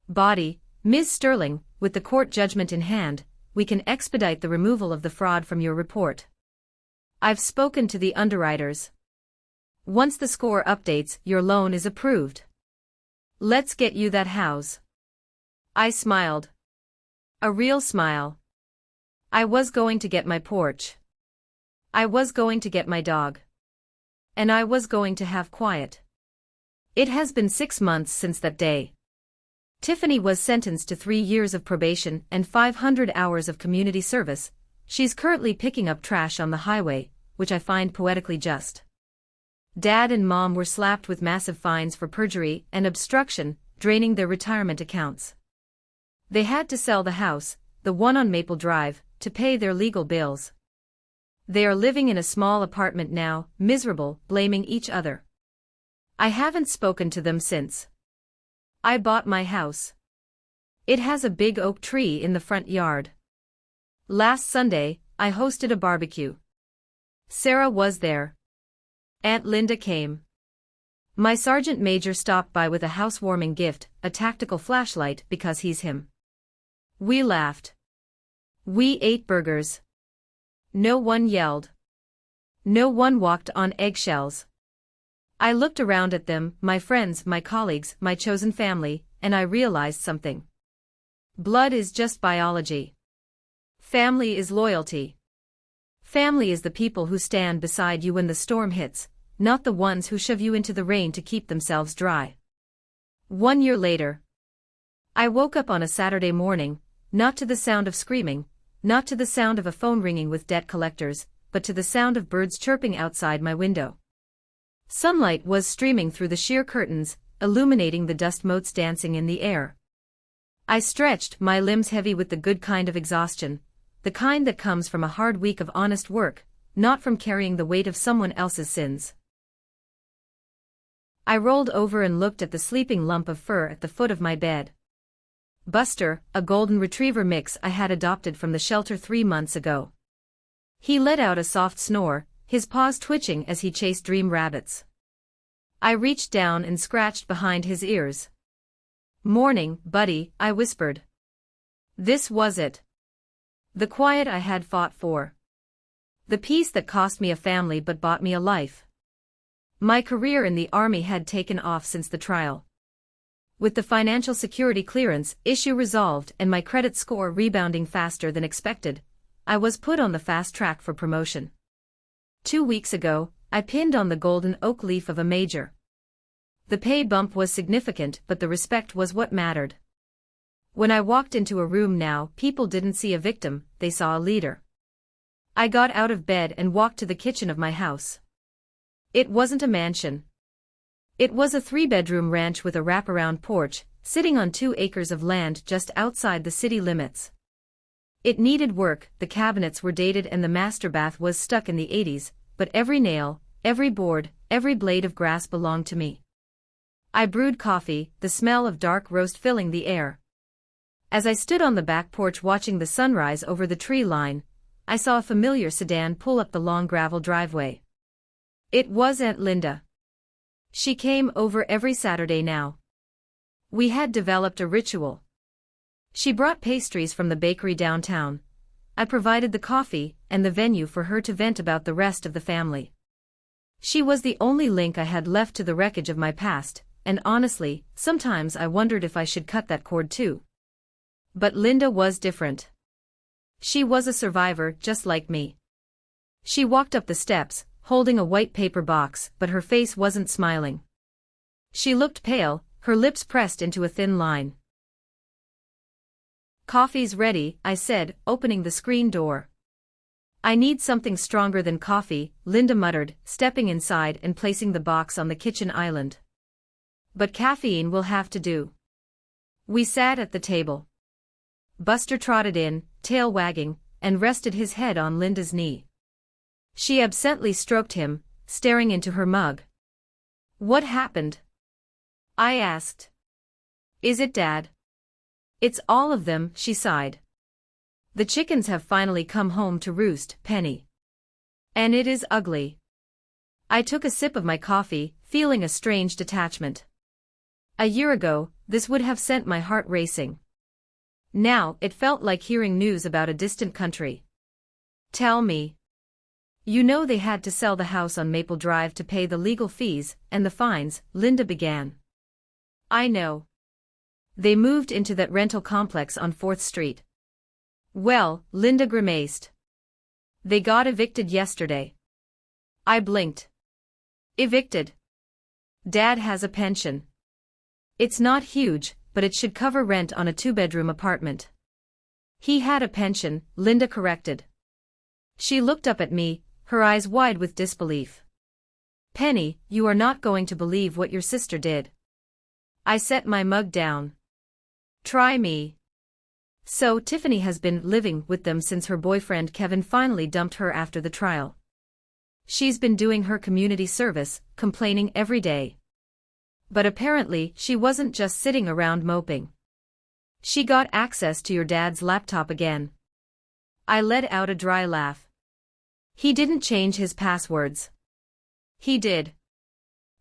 Body: Ms. Sterling, with the court judgment in hand, we can expedite the removal of the fraud from your report. I've spoken to the underwriters. Once the score updates, your loan is approved. Let's get you that house. I smiled. A real smile. I was going to get my porch. I was going to get my dog. And I was going to have quiet. It has been 6 months since that day. Tiffany was sentenced to 3 years of probation and 500 hours of community service. She's currently picking up trash on the highway, which I find poetically just. Dad and Mom were slapped with massive fines for perjury and obstruction, draining their retirement accounts. They had to sell the house, the one on Maple Drive, to pay their legal bills. They are living in a small apartment now, miserable, blaming each other. I haven't spoken to them since. I bought my house. It has a big oak tree in the front yard. Last Sunday, I hosted a barbecue. Sarah was there. Aunt Linda came. My sergeant major stopped by with a housewarming gift, a tactical flashlight, because he's him. We laughed. We ate burgers. No one yelled. No one walked on eggshells. I looked around at them, my friends, my colleagues, my chosen family, and I realized something. Blood is just biology. Family is loyalty. Family is the people who stand beside you when the storm hits, not the ones who shove you into the rain to keep themselves dry. 1 year later. I woke up on a Saturday morning, not to the sound of screaming, not to the sound of a phone ringing with debt collectors, but to the sound of birds chirping outside my window. Sunlight was streaming through the sheer curtains, illuminating the dust motes dancing in the air. I stretched, my limbs heavy with the good kind of exhaustion, the kind that comes from a hard week of honest work, not from carrying the weight of someone else's sins. I rolled over and looked at the sleeping lump of fur at the foot of my bed. Buster, a golden retriever mix I had adopted from the shelter 3 months ago. He let out a soft snore, his paws twitching as he chased dream rabbits. I reached down and scratched behind his ears. "Morning, buddy," I whispered. This was it. The quiet I had fought for. The peace that cost me a family but bought me a life. My career in the army had taken off since the trial. With the financial security clearance issue resolved and my credit score rebounding faster than expected, I was put on the fast track for promotion. 2 weeks ago, I pinned on the golden oak leaf of a major. The pay bump was significant, but the respect was what mattered. When I walked into a room now, people didn't see a victim, they saw a leader. I got out of bed and walked to the kitchen of my house. It wasn't a mansion. It was a 3-bedroom ranch with a wraparound porch, sitting on 2 acres of land just outside the city limits. It needed work, the cabinets were dated and the master bath was stuck in the 80s, but every nail, every board, every blade of grass belonged to me. I brewed coffee, the smell of dark roast filling the air. As I stood on the back porch watching the sunrise over the tree line, I saw a familiar sedan pull up the long gravel driveway. It was Aunt Linda. She came over every Saturday now. We had developed a ritual. She brought pastries from the bakery downtown. I provided the coffee and the venue for her to vent about the rest of the family. She was the only link I had left to the wreckage of my past, and honestly, sometimes I wondered if I should cut that cord too. But Linda was different. She was a survivor just like me. She walked up the steps, holding a white paper box, but her face wasn't smiling. She looked pale, her lips pressed into a thin line. "Coffee's ready," I said, opening the screen door. "I need something stronger than coffee," Linda muttered, stepping inside and placing the box on the kitchen island. "But caffeine will have to do." We sat at the table. Buster trotted in, tail wagging, and rested his head on Linda's knee. She absently stroked him, staring into her mug. "What happened?" I asked. "Is it Dad?" "It's all of them," she sighed. "The chickens have finally come home to roost, Penny. And it is ugly." I took a sip of my coffee, feeling a strange detachment. A year ago, this would have sent my heart racing. Now, it felt like hearing news about a distant country. "Tell me. You know they had to sell the house on Maple Drive to pay the legal fees and the fines," Linda began. "I know. They moved into that rental complex on 4th Street. "Well," Linda grimaced. "They got evicted yesterday." I blinked. "Evicted? Dad has a pension. It's not huge, but it should cover rent on a 2-bedroom apartment." "He had a pension," Linda corrected. She looked up at me, her eyes wide with disbelief. "Penny, you are not going to believe what your sister did." I set my mug down. "Try me." So Tiffany has been living with them since her boyfriend Kevin finally dumped her after the trial. She's been doing her community service, complaining every day. But apparently she wasn't just sitting around moping. She got access to your dad's laptop again. I let out a dry laugh. He didn't change his passwords. He did.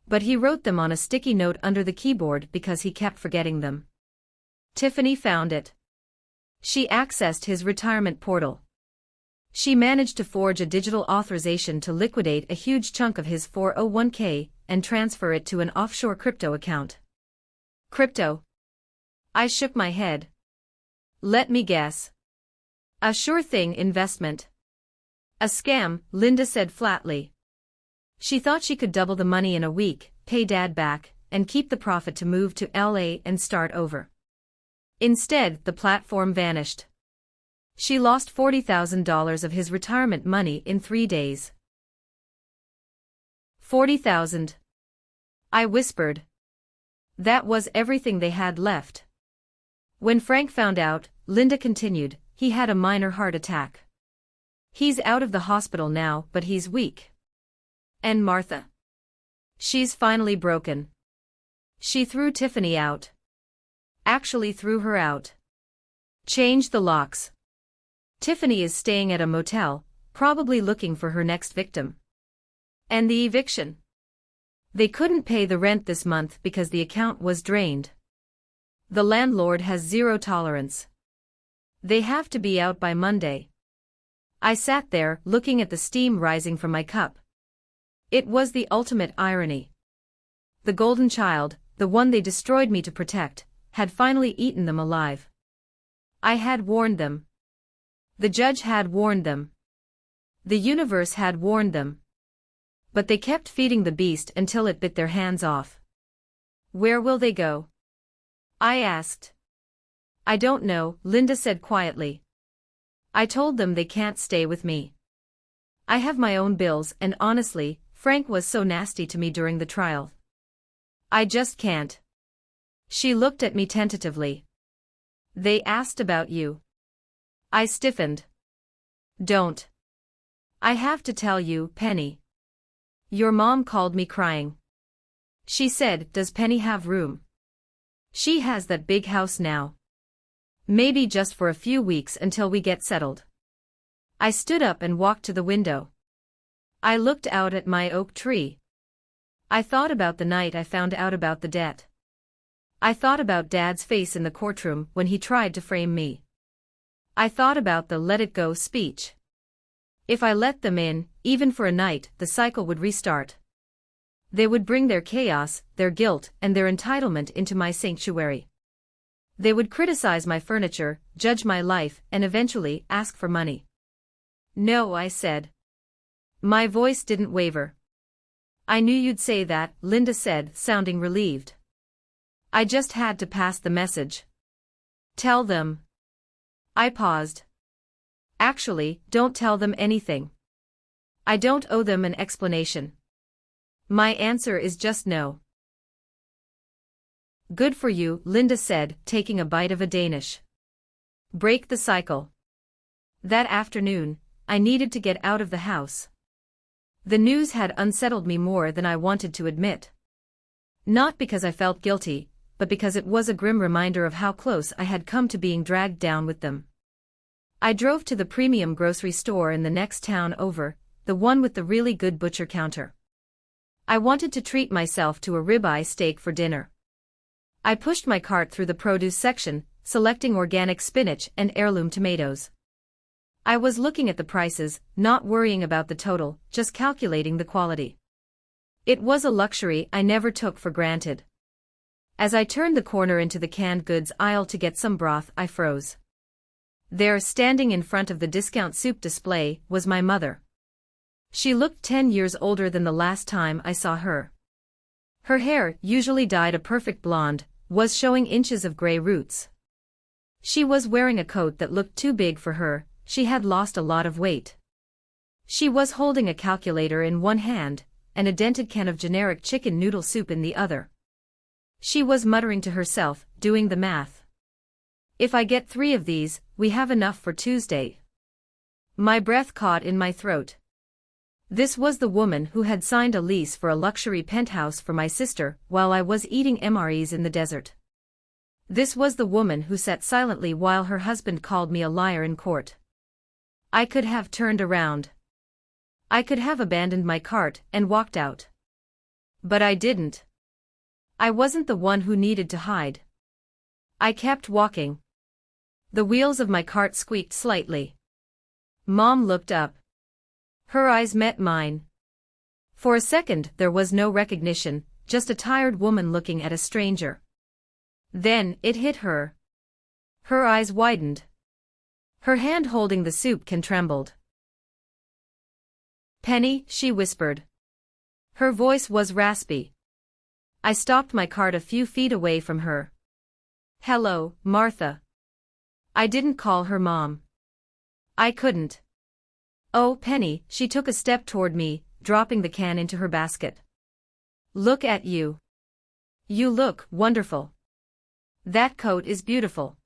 But he wrote them on a sticky note under the keyboard because he kept forgetting them. Tiffany found it. She accessed his retirement portal. She managed to forge a digital authorization to liquidate a huge chunk of his 401k and transfer it to an offshore crypto account. Crypto? I shook my head. Let me guess. A sure thing investment. A scam, Linda said flatly. She thought she could double the money in a week, pay Dad back, and keep the profit to move to LA and start over. Instead, the platform vanished. She lost $40,000 of his retirement money in 3 days. 40,000. I whispered. That was everything they had left. When Frank found out, Linda continued, he had a minor heart attack. He's out of the hospital now, but he's weak. And Martha? She's finally broken. She threw Tiffany out. Actually threw her out. Changed the locks. Tiffany is staying at a motel, probably looking for her next victim. And the eviction? They couldn't pay the rent this month because the account was drained. The landlord has zero tolerance. They have to be out by Monday. I sat there, looking at the steam rising from my cup. It was the ultimate irony. The golden child, the one they destroyed me to protect, had finally eaten them alive. I had warned them. The judge had warned them. The universe had warned them. But they kept feeding the beast until it bit their hands off. Where will they go? I asked. I don't know, Linda said quietly. I told them they can't stay with me. I have my own bills, and honestly, Frank was so nasty to me during the trial. I just can't. She looked at me tentatively. They asked about you. I stiffened. Don't. I have to tell you, Penny. Your mom called me crying. She said, "Does Penny have room? She has that big house now. Maybe just for a few weeks until we get settled." I stood up and walked to the window. I looked out at my oak tree. I thought about the night I found out about the debt. I thought about Dad's face in the courtroom when he tried to frame me. I thought about the "let it go" speech. If I let them in, even for a night, the cycle would restart. They would bring their chaos, their guilt, and their entitlement into my sanctuary. They would criticize my furniture, judge my life, and eventually ask for money. No, I said. My voice didn't waver. I knew you'd say that, Linda said, sounding relieved. I just had to pass the message. Tell them. I paused. Actually, don't tell them anything. I don't owe them an explanation. My answer is just no. Good for you, Linda said, taking a bite of a Danish. Break the cycle. That afternoon, I needed to get out of the house. The news had unsettled me more than I wanted to admit. Not because I felt guilty, but because it was a grim reminder of how close I had come to being dragged down with them. I drove to the premium grocery store in the next town over, the one with the really good butcher counter. I wanted to treat myself to a ribeye steak for dinner. I pushed my cart through the produce section, selecting organic spinach and heirloom tomatoes. I was looking at the prices, not worrying about the total, just calculating the quality. It was a luxury I never took for granted. As I turned the corner into the canned goods aisle to get some broth, I froze. There, standing in front of the discount soup display, was my mother. She looked 10 years older than the last time I saw her. Her hair, usually dyed a perfect blonde, was showing inches of gray roots. She was wearing a coat that looked too big for her. She had lost a lot of weight. She was holding a calculator in one hand, and a dented can of generic chicken noodle soup in the other. She was muttering to herself, doing the math. If I get 3 of these, we have enough for Tuesday. My breath caught in my throat. This was the woman who had signed a lease for a luxury penthouse for my sister while I was eating MREs in the desert. This was the woman who sat silently while her husband called me a liar in court. I could have turned around. I could have abandoned my cart and walked out. But I didn't. I wasn't the one who needed to hide. I kept walking. The wheels of my cart squeaked slightly. Mom looked up. Her eyes met mine. For a second there was no recognition, just a tired woman looking at a stranger. Then it hit her. Her eyes widened. Her hand holding the soup can trembled. "Penny," she whispered. Her voice was raspy. I stopped my cart a few feet away from her. "Hello, Martha." I didn't call her Mom. I couldn't. "Oh, Penny," she took a step toward me, dropping the can into her basket. "Look at you. You look wonderful. That coat is beautiful."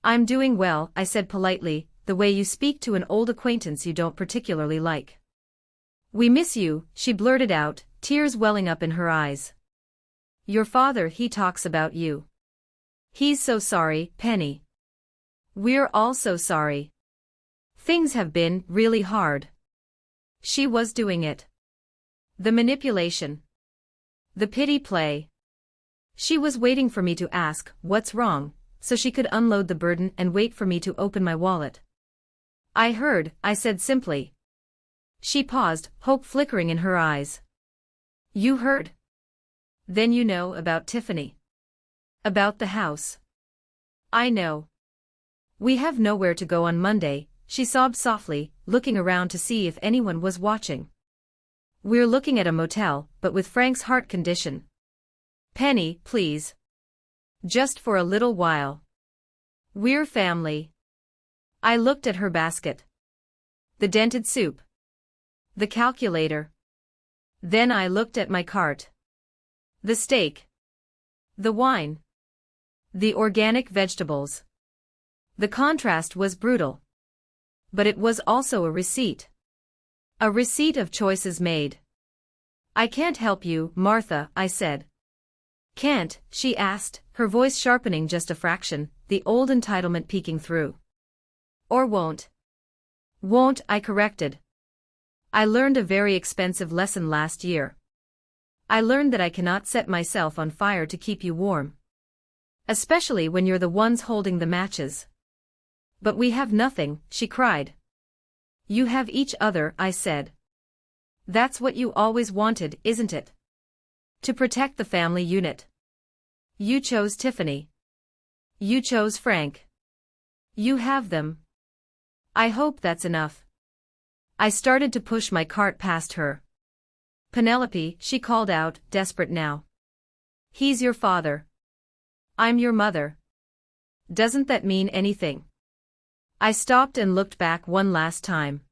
"I'm doing well," I said politely, the way you speak to an old acquaintance you don't particularly like. "We miss you," she blurted out, tears welling up in her eyes. "Your father, he talks about you. He's so sorry, Penny. We're all so sorry. Things have been really hard." She was doing it. The manipulation. The pity play. She was waiting for me to ask, "What's wrong?" so she could unload the burden and wait for me to open my wallet. "I heard," I said simply. She paused, hope flickering in her eyes. "You heard? Then you know about Tiffany. About the house." "I know. We have nowhere to go on Monday," she sobbed softly, looking around to see if anyone was watching. "We're looking at a motel, but with Frank's heart condition. Penny, please. Just for a little while. We're family." I looked at her basket. The dented soup. The calculator. Then I looked at my cart. The steak. The wine. The organic vegetables. The contrast was brutal. But it was also a receipt. A receipt of choices made. "I can't help you, Martha," I said. "Can't?" she asked, her voice sharpening just a fraction, the old entitlement peeking through. "Or won't?" "Won't," I corrected. "I learned a very expensive lesson last year. I learned that I cannot set myself on fire to keep you warm. Especially when you're the ones holding the matches." "But we have nothing," she cried. "You have each other," I said. "That's what you always wanted, isn't it? To protect the family unit. You chose Tiffany. You chose Frank. You have them. I hope that's enough." I started to push my cart past her. "Penelope," she called out, desperate now. "He's your father. I'm your mother. Doesn't that mean anything?" I stopped and looked back one last time.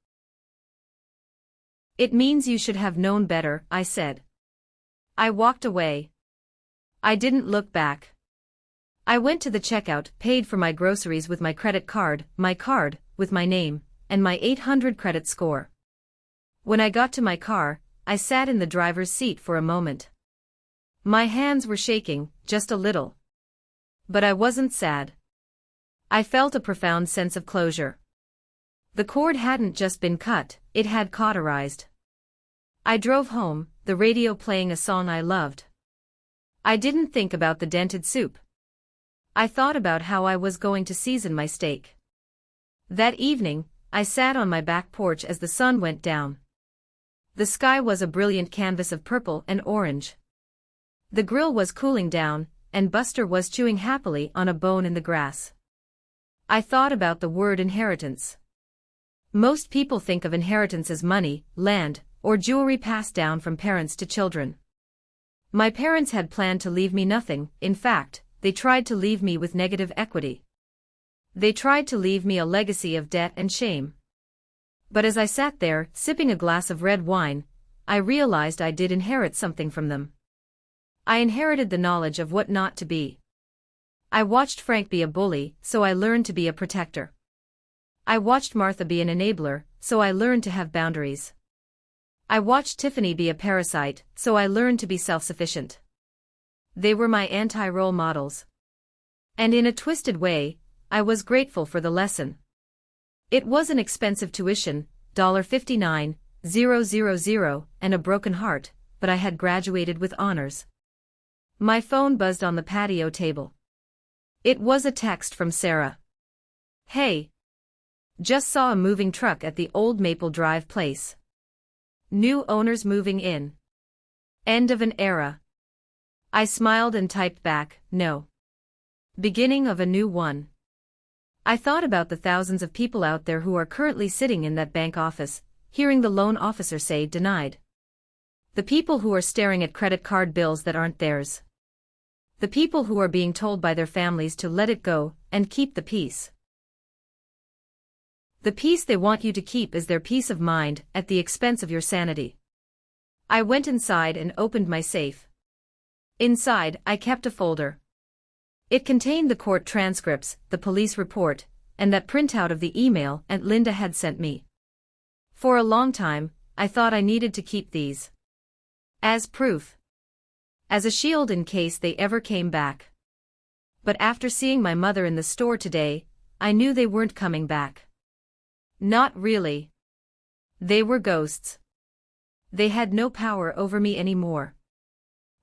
"It means you should have known better," I said. I walked away. I didn't look back. I went to the checkout, paid for my groceries with my credit card, my card, with my name, and my 800 credit score. When I got to my car, I sat in the driver's seat for a moment. My hands were shaking, just a little. But I wasn't sad. I felt a profound sense of closure. The cord hadn't just been cut, it had cauterized. I drove home, the radio playing a song I loved. I didn't think about the dented soup. I thought about how I was going to season my steak. That evening, I sat on my back porch as the sun went down. The sky was a brilliant canvas of purple and orange. The grill was cooling down, and Buster was chewing happily on a bone in the grass. I thought about the word inheritance. Most people think of inheritance as money, land, or jewelry passed down from parents to children. My parents had planned to leave me nothing. In fact, they tried to leave me with negative equity. They tried to leave me a legacy of debt and shame. But as I sat there, sipping a glass of red wine, I realized I did inherit something from them. I inherited the knowledge of what not to be. I watched Frank be a bully, so I learned to be a protector. I watched Martha be an enabler, so I learned to have boundaries. I watched Tiffany be a parasite, so I learned to be self-sufficient. They were my anti-role models. And in a twisted way, I was grateful for the lesson. It was an expensive tuition, $59,000, and a broken heart, but I had graduated with honors. My phone buzzed on the patio table. It was a text from Sarah. "Hey. Just saw a moving truck at the old Maple Drive place. New owners moving in. End of an era." I smiled and typed back, "No. Beginning of a new one." I thought about the thousands of people out there who are currently sitting in that bank office, hearing the loan officer say denied. The people who are staring at credit card bills that aren't theirs. The people who are being told by their families to let it go and keep the peace. The peace they want you to keep is their peace of mind at the expense of your sanity. I went inside and opened my safe. Inside, I kept a folder. It contained the court transcripts, the police report, and that printout of the email Aunt Linda had sent me. For a long time, I thought I needed to keep these. As proof. As a shield in case they ever came back. But after seeing my mother in the store today, I knew they weren't coming back. Not really. They were ghosts. They had no power over me anymore.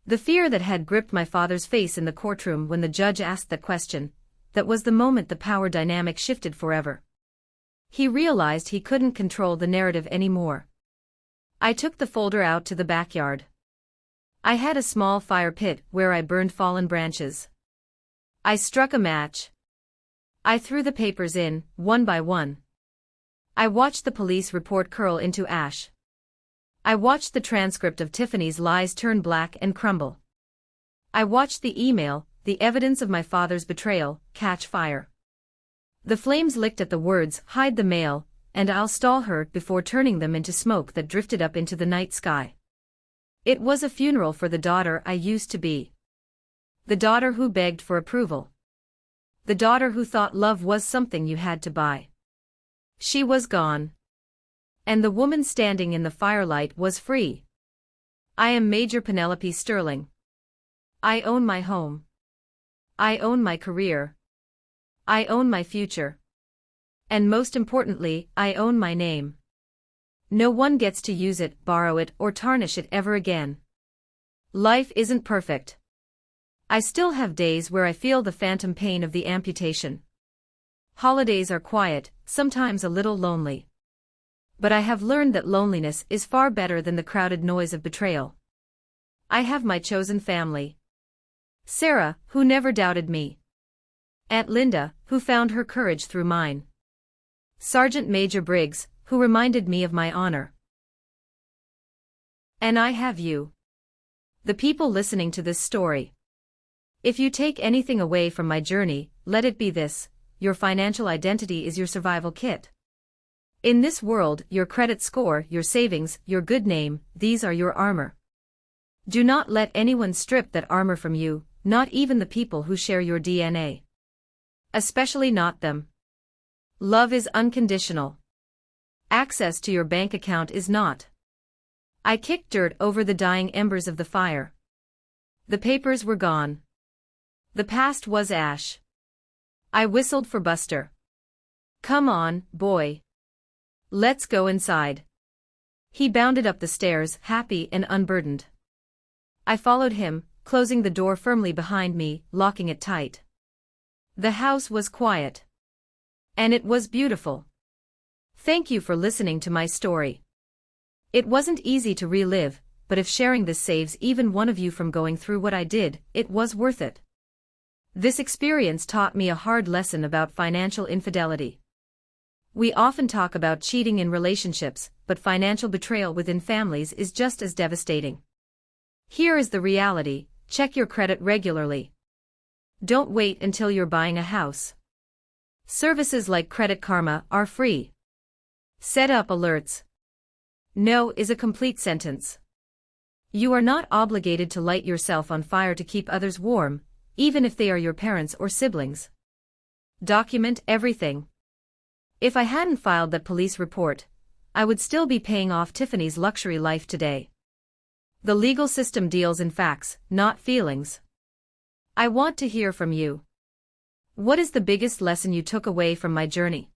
The fear that had gripped my father's face in the courtroom when the judge asked that question, that was the moment the power dynamic shifted forever. He realized he couldn't control the narrative anymore. I took the folder out to the backyard. I had a small fire pit where I burned fallen branches. I struck a match. I threw the papers in, one by one. I watched the police report curl into ash. I watched the transcript of Tiffany's lies turn black and crumble. I watched the email, the evidence of my father's betrayal, catch fire. The flames licked at the words, "Hide the mail," and "I'll stall her," before turning them into smoke that drifted up into the night sky. It was a funeral for the daughter I used to be. The daughter who begged for approval. The daughter who thought love was something you had to buy. She was gone. And the woman standing in the firelight was free. I am Major Penelope Sterling. I own my home. I own my career. I own my future. And most importantly, I own my name. No one gets to use it, borrow it, or tarnish it ever again. Life isn't perfect. I still have days where I feel the phantom pain of the amputation. Holidays are quiet, sometimes a little lonely. But I have learned that loneliness is far better than the crowded noise of betrayal. I have my chosen family. Sarah, who never doubted me. Aunt Linda, who found her courage through mine. Sergeant Major Briggs, who reminded me of my honor. And I have you. The people listening to this story. If you take anything away from my journey, let it be this: your financial identity is your survival kit. In this world, your credit score, your savings, your good name, these are your armor. Do not let anyone strip that armor from you, not even the people who share your DNA. Especially not them. Love is unconditional. Access to your bank account is not. I kicked dirt over the dying embers of the fire. The papers were gone. The past was ash. I whistled for Buster. "Come on, boy. Let's go inside." He bounded up the stairs, happy and unburdened. I followed him, closing the door firmly behind me, locking it tight. The house was quiet. And it was beautiful. Thank you for listening to my story. It wasn't easy to relive, but if sharing this saves even one of you from going through what I did, it was worth it. This experience taught me a hard lesson about financial infidelity. We often talk about cheating in relationships, but financial betrayal within families is just as devastating. Here is the reality: check your credit regularly. Don't wait until you're buying a house. Services like Credit Karma are free. Set up alerts. No is a complete sentence. You are not obligated to light yourself on fire to keep others warm, even if they are your parents or siblings. Document everything. If I hadn't filed that police report, I would still be paying off Tiffany's luxury life today. The legal system deals in facts, not feelings. I want to hear from you. What is the biggest lesson you took away from my journey?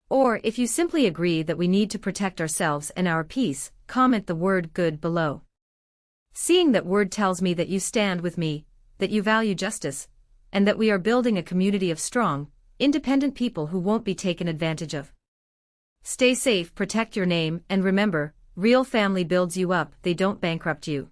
Or if you simply agree that we need to protect ourselves and our peace, comment the word "good" below. Seeing that word tells me that you stand with me, that you value justice, and that we are building a community of strong, independent people who won't be taken advantage of. Stay safe, protect your name, and remember, real family builds you up, they don't bankrupt you.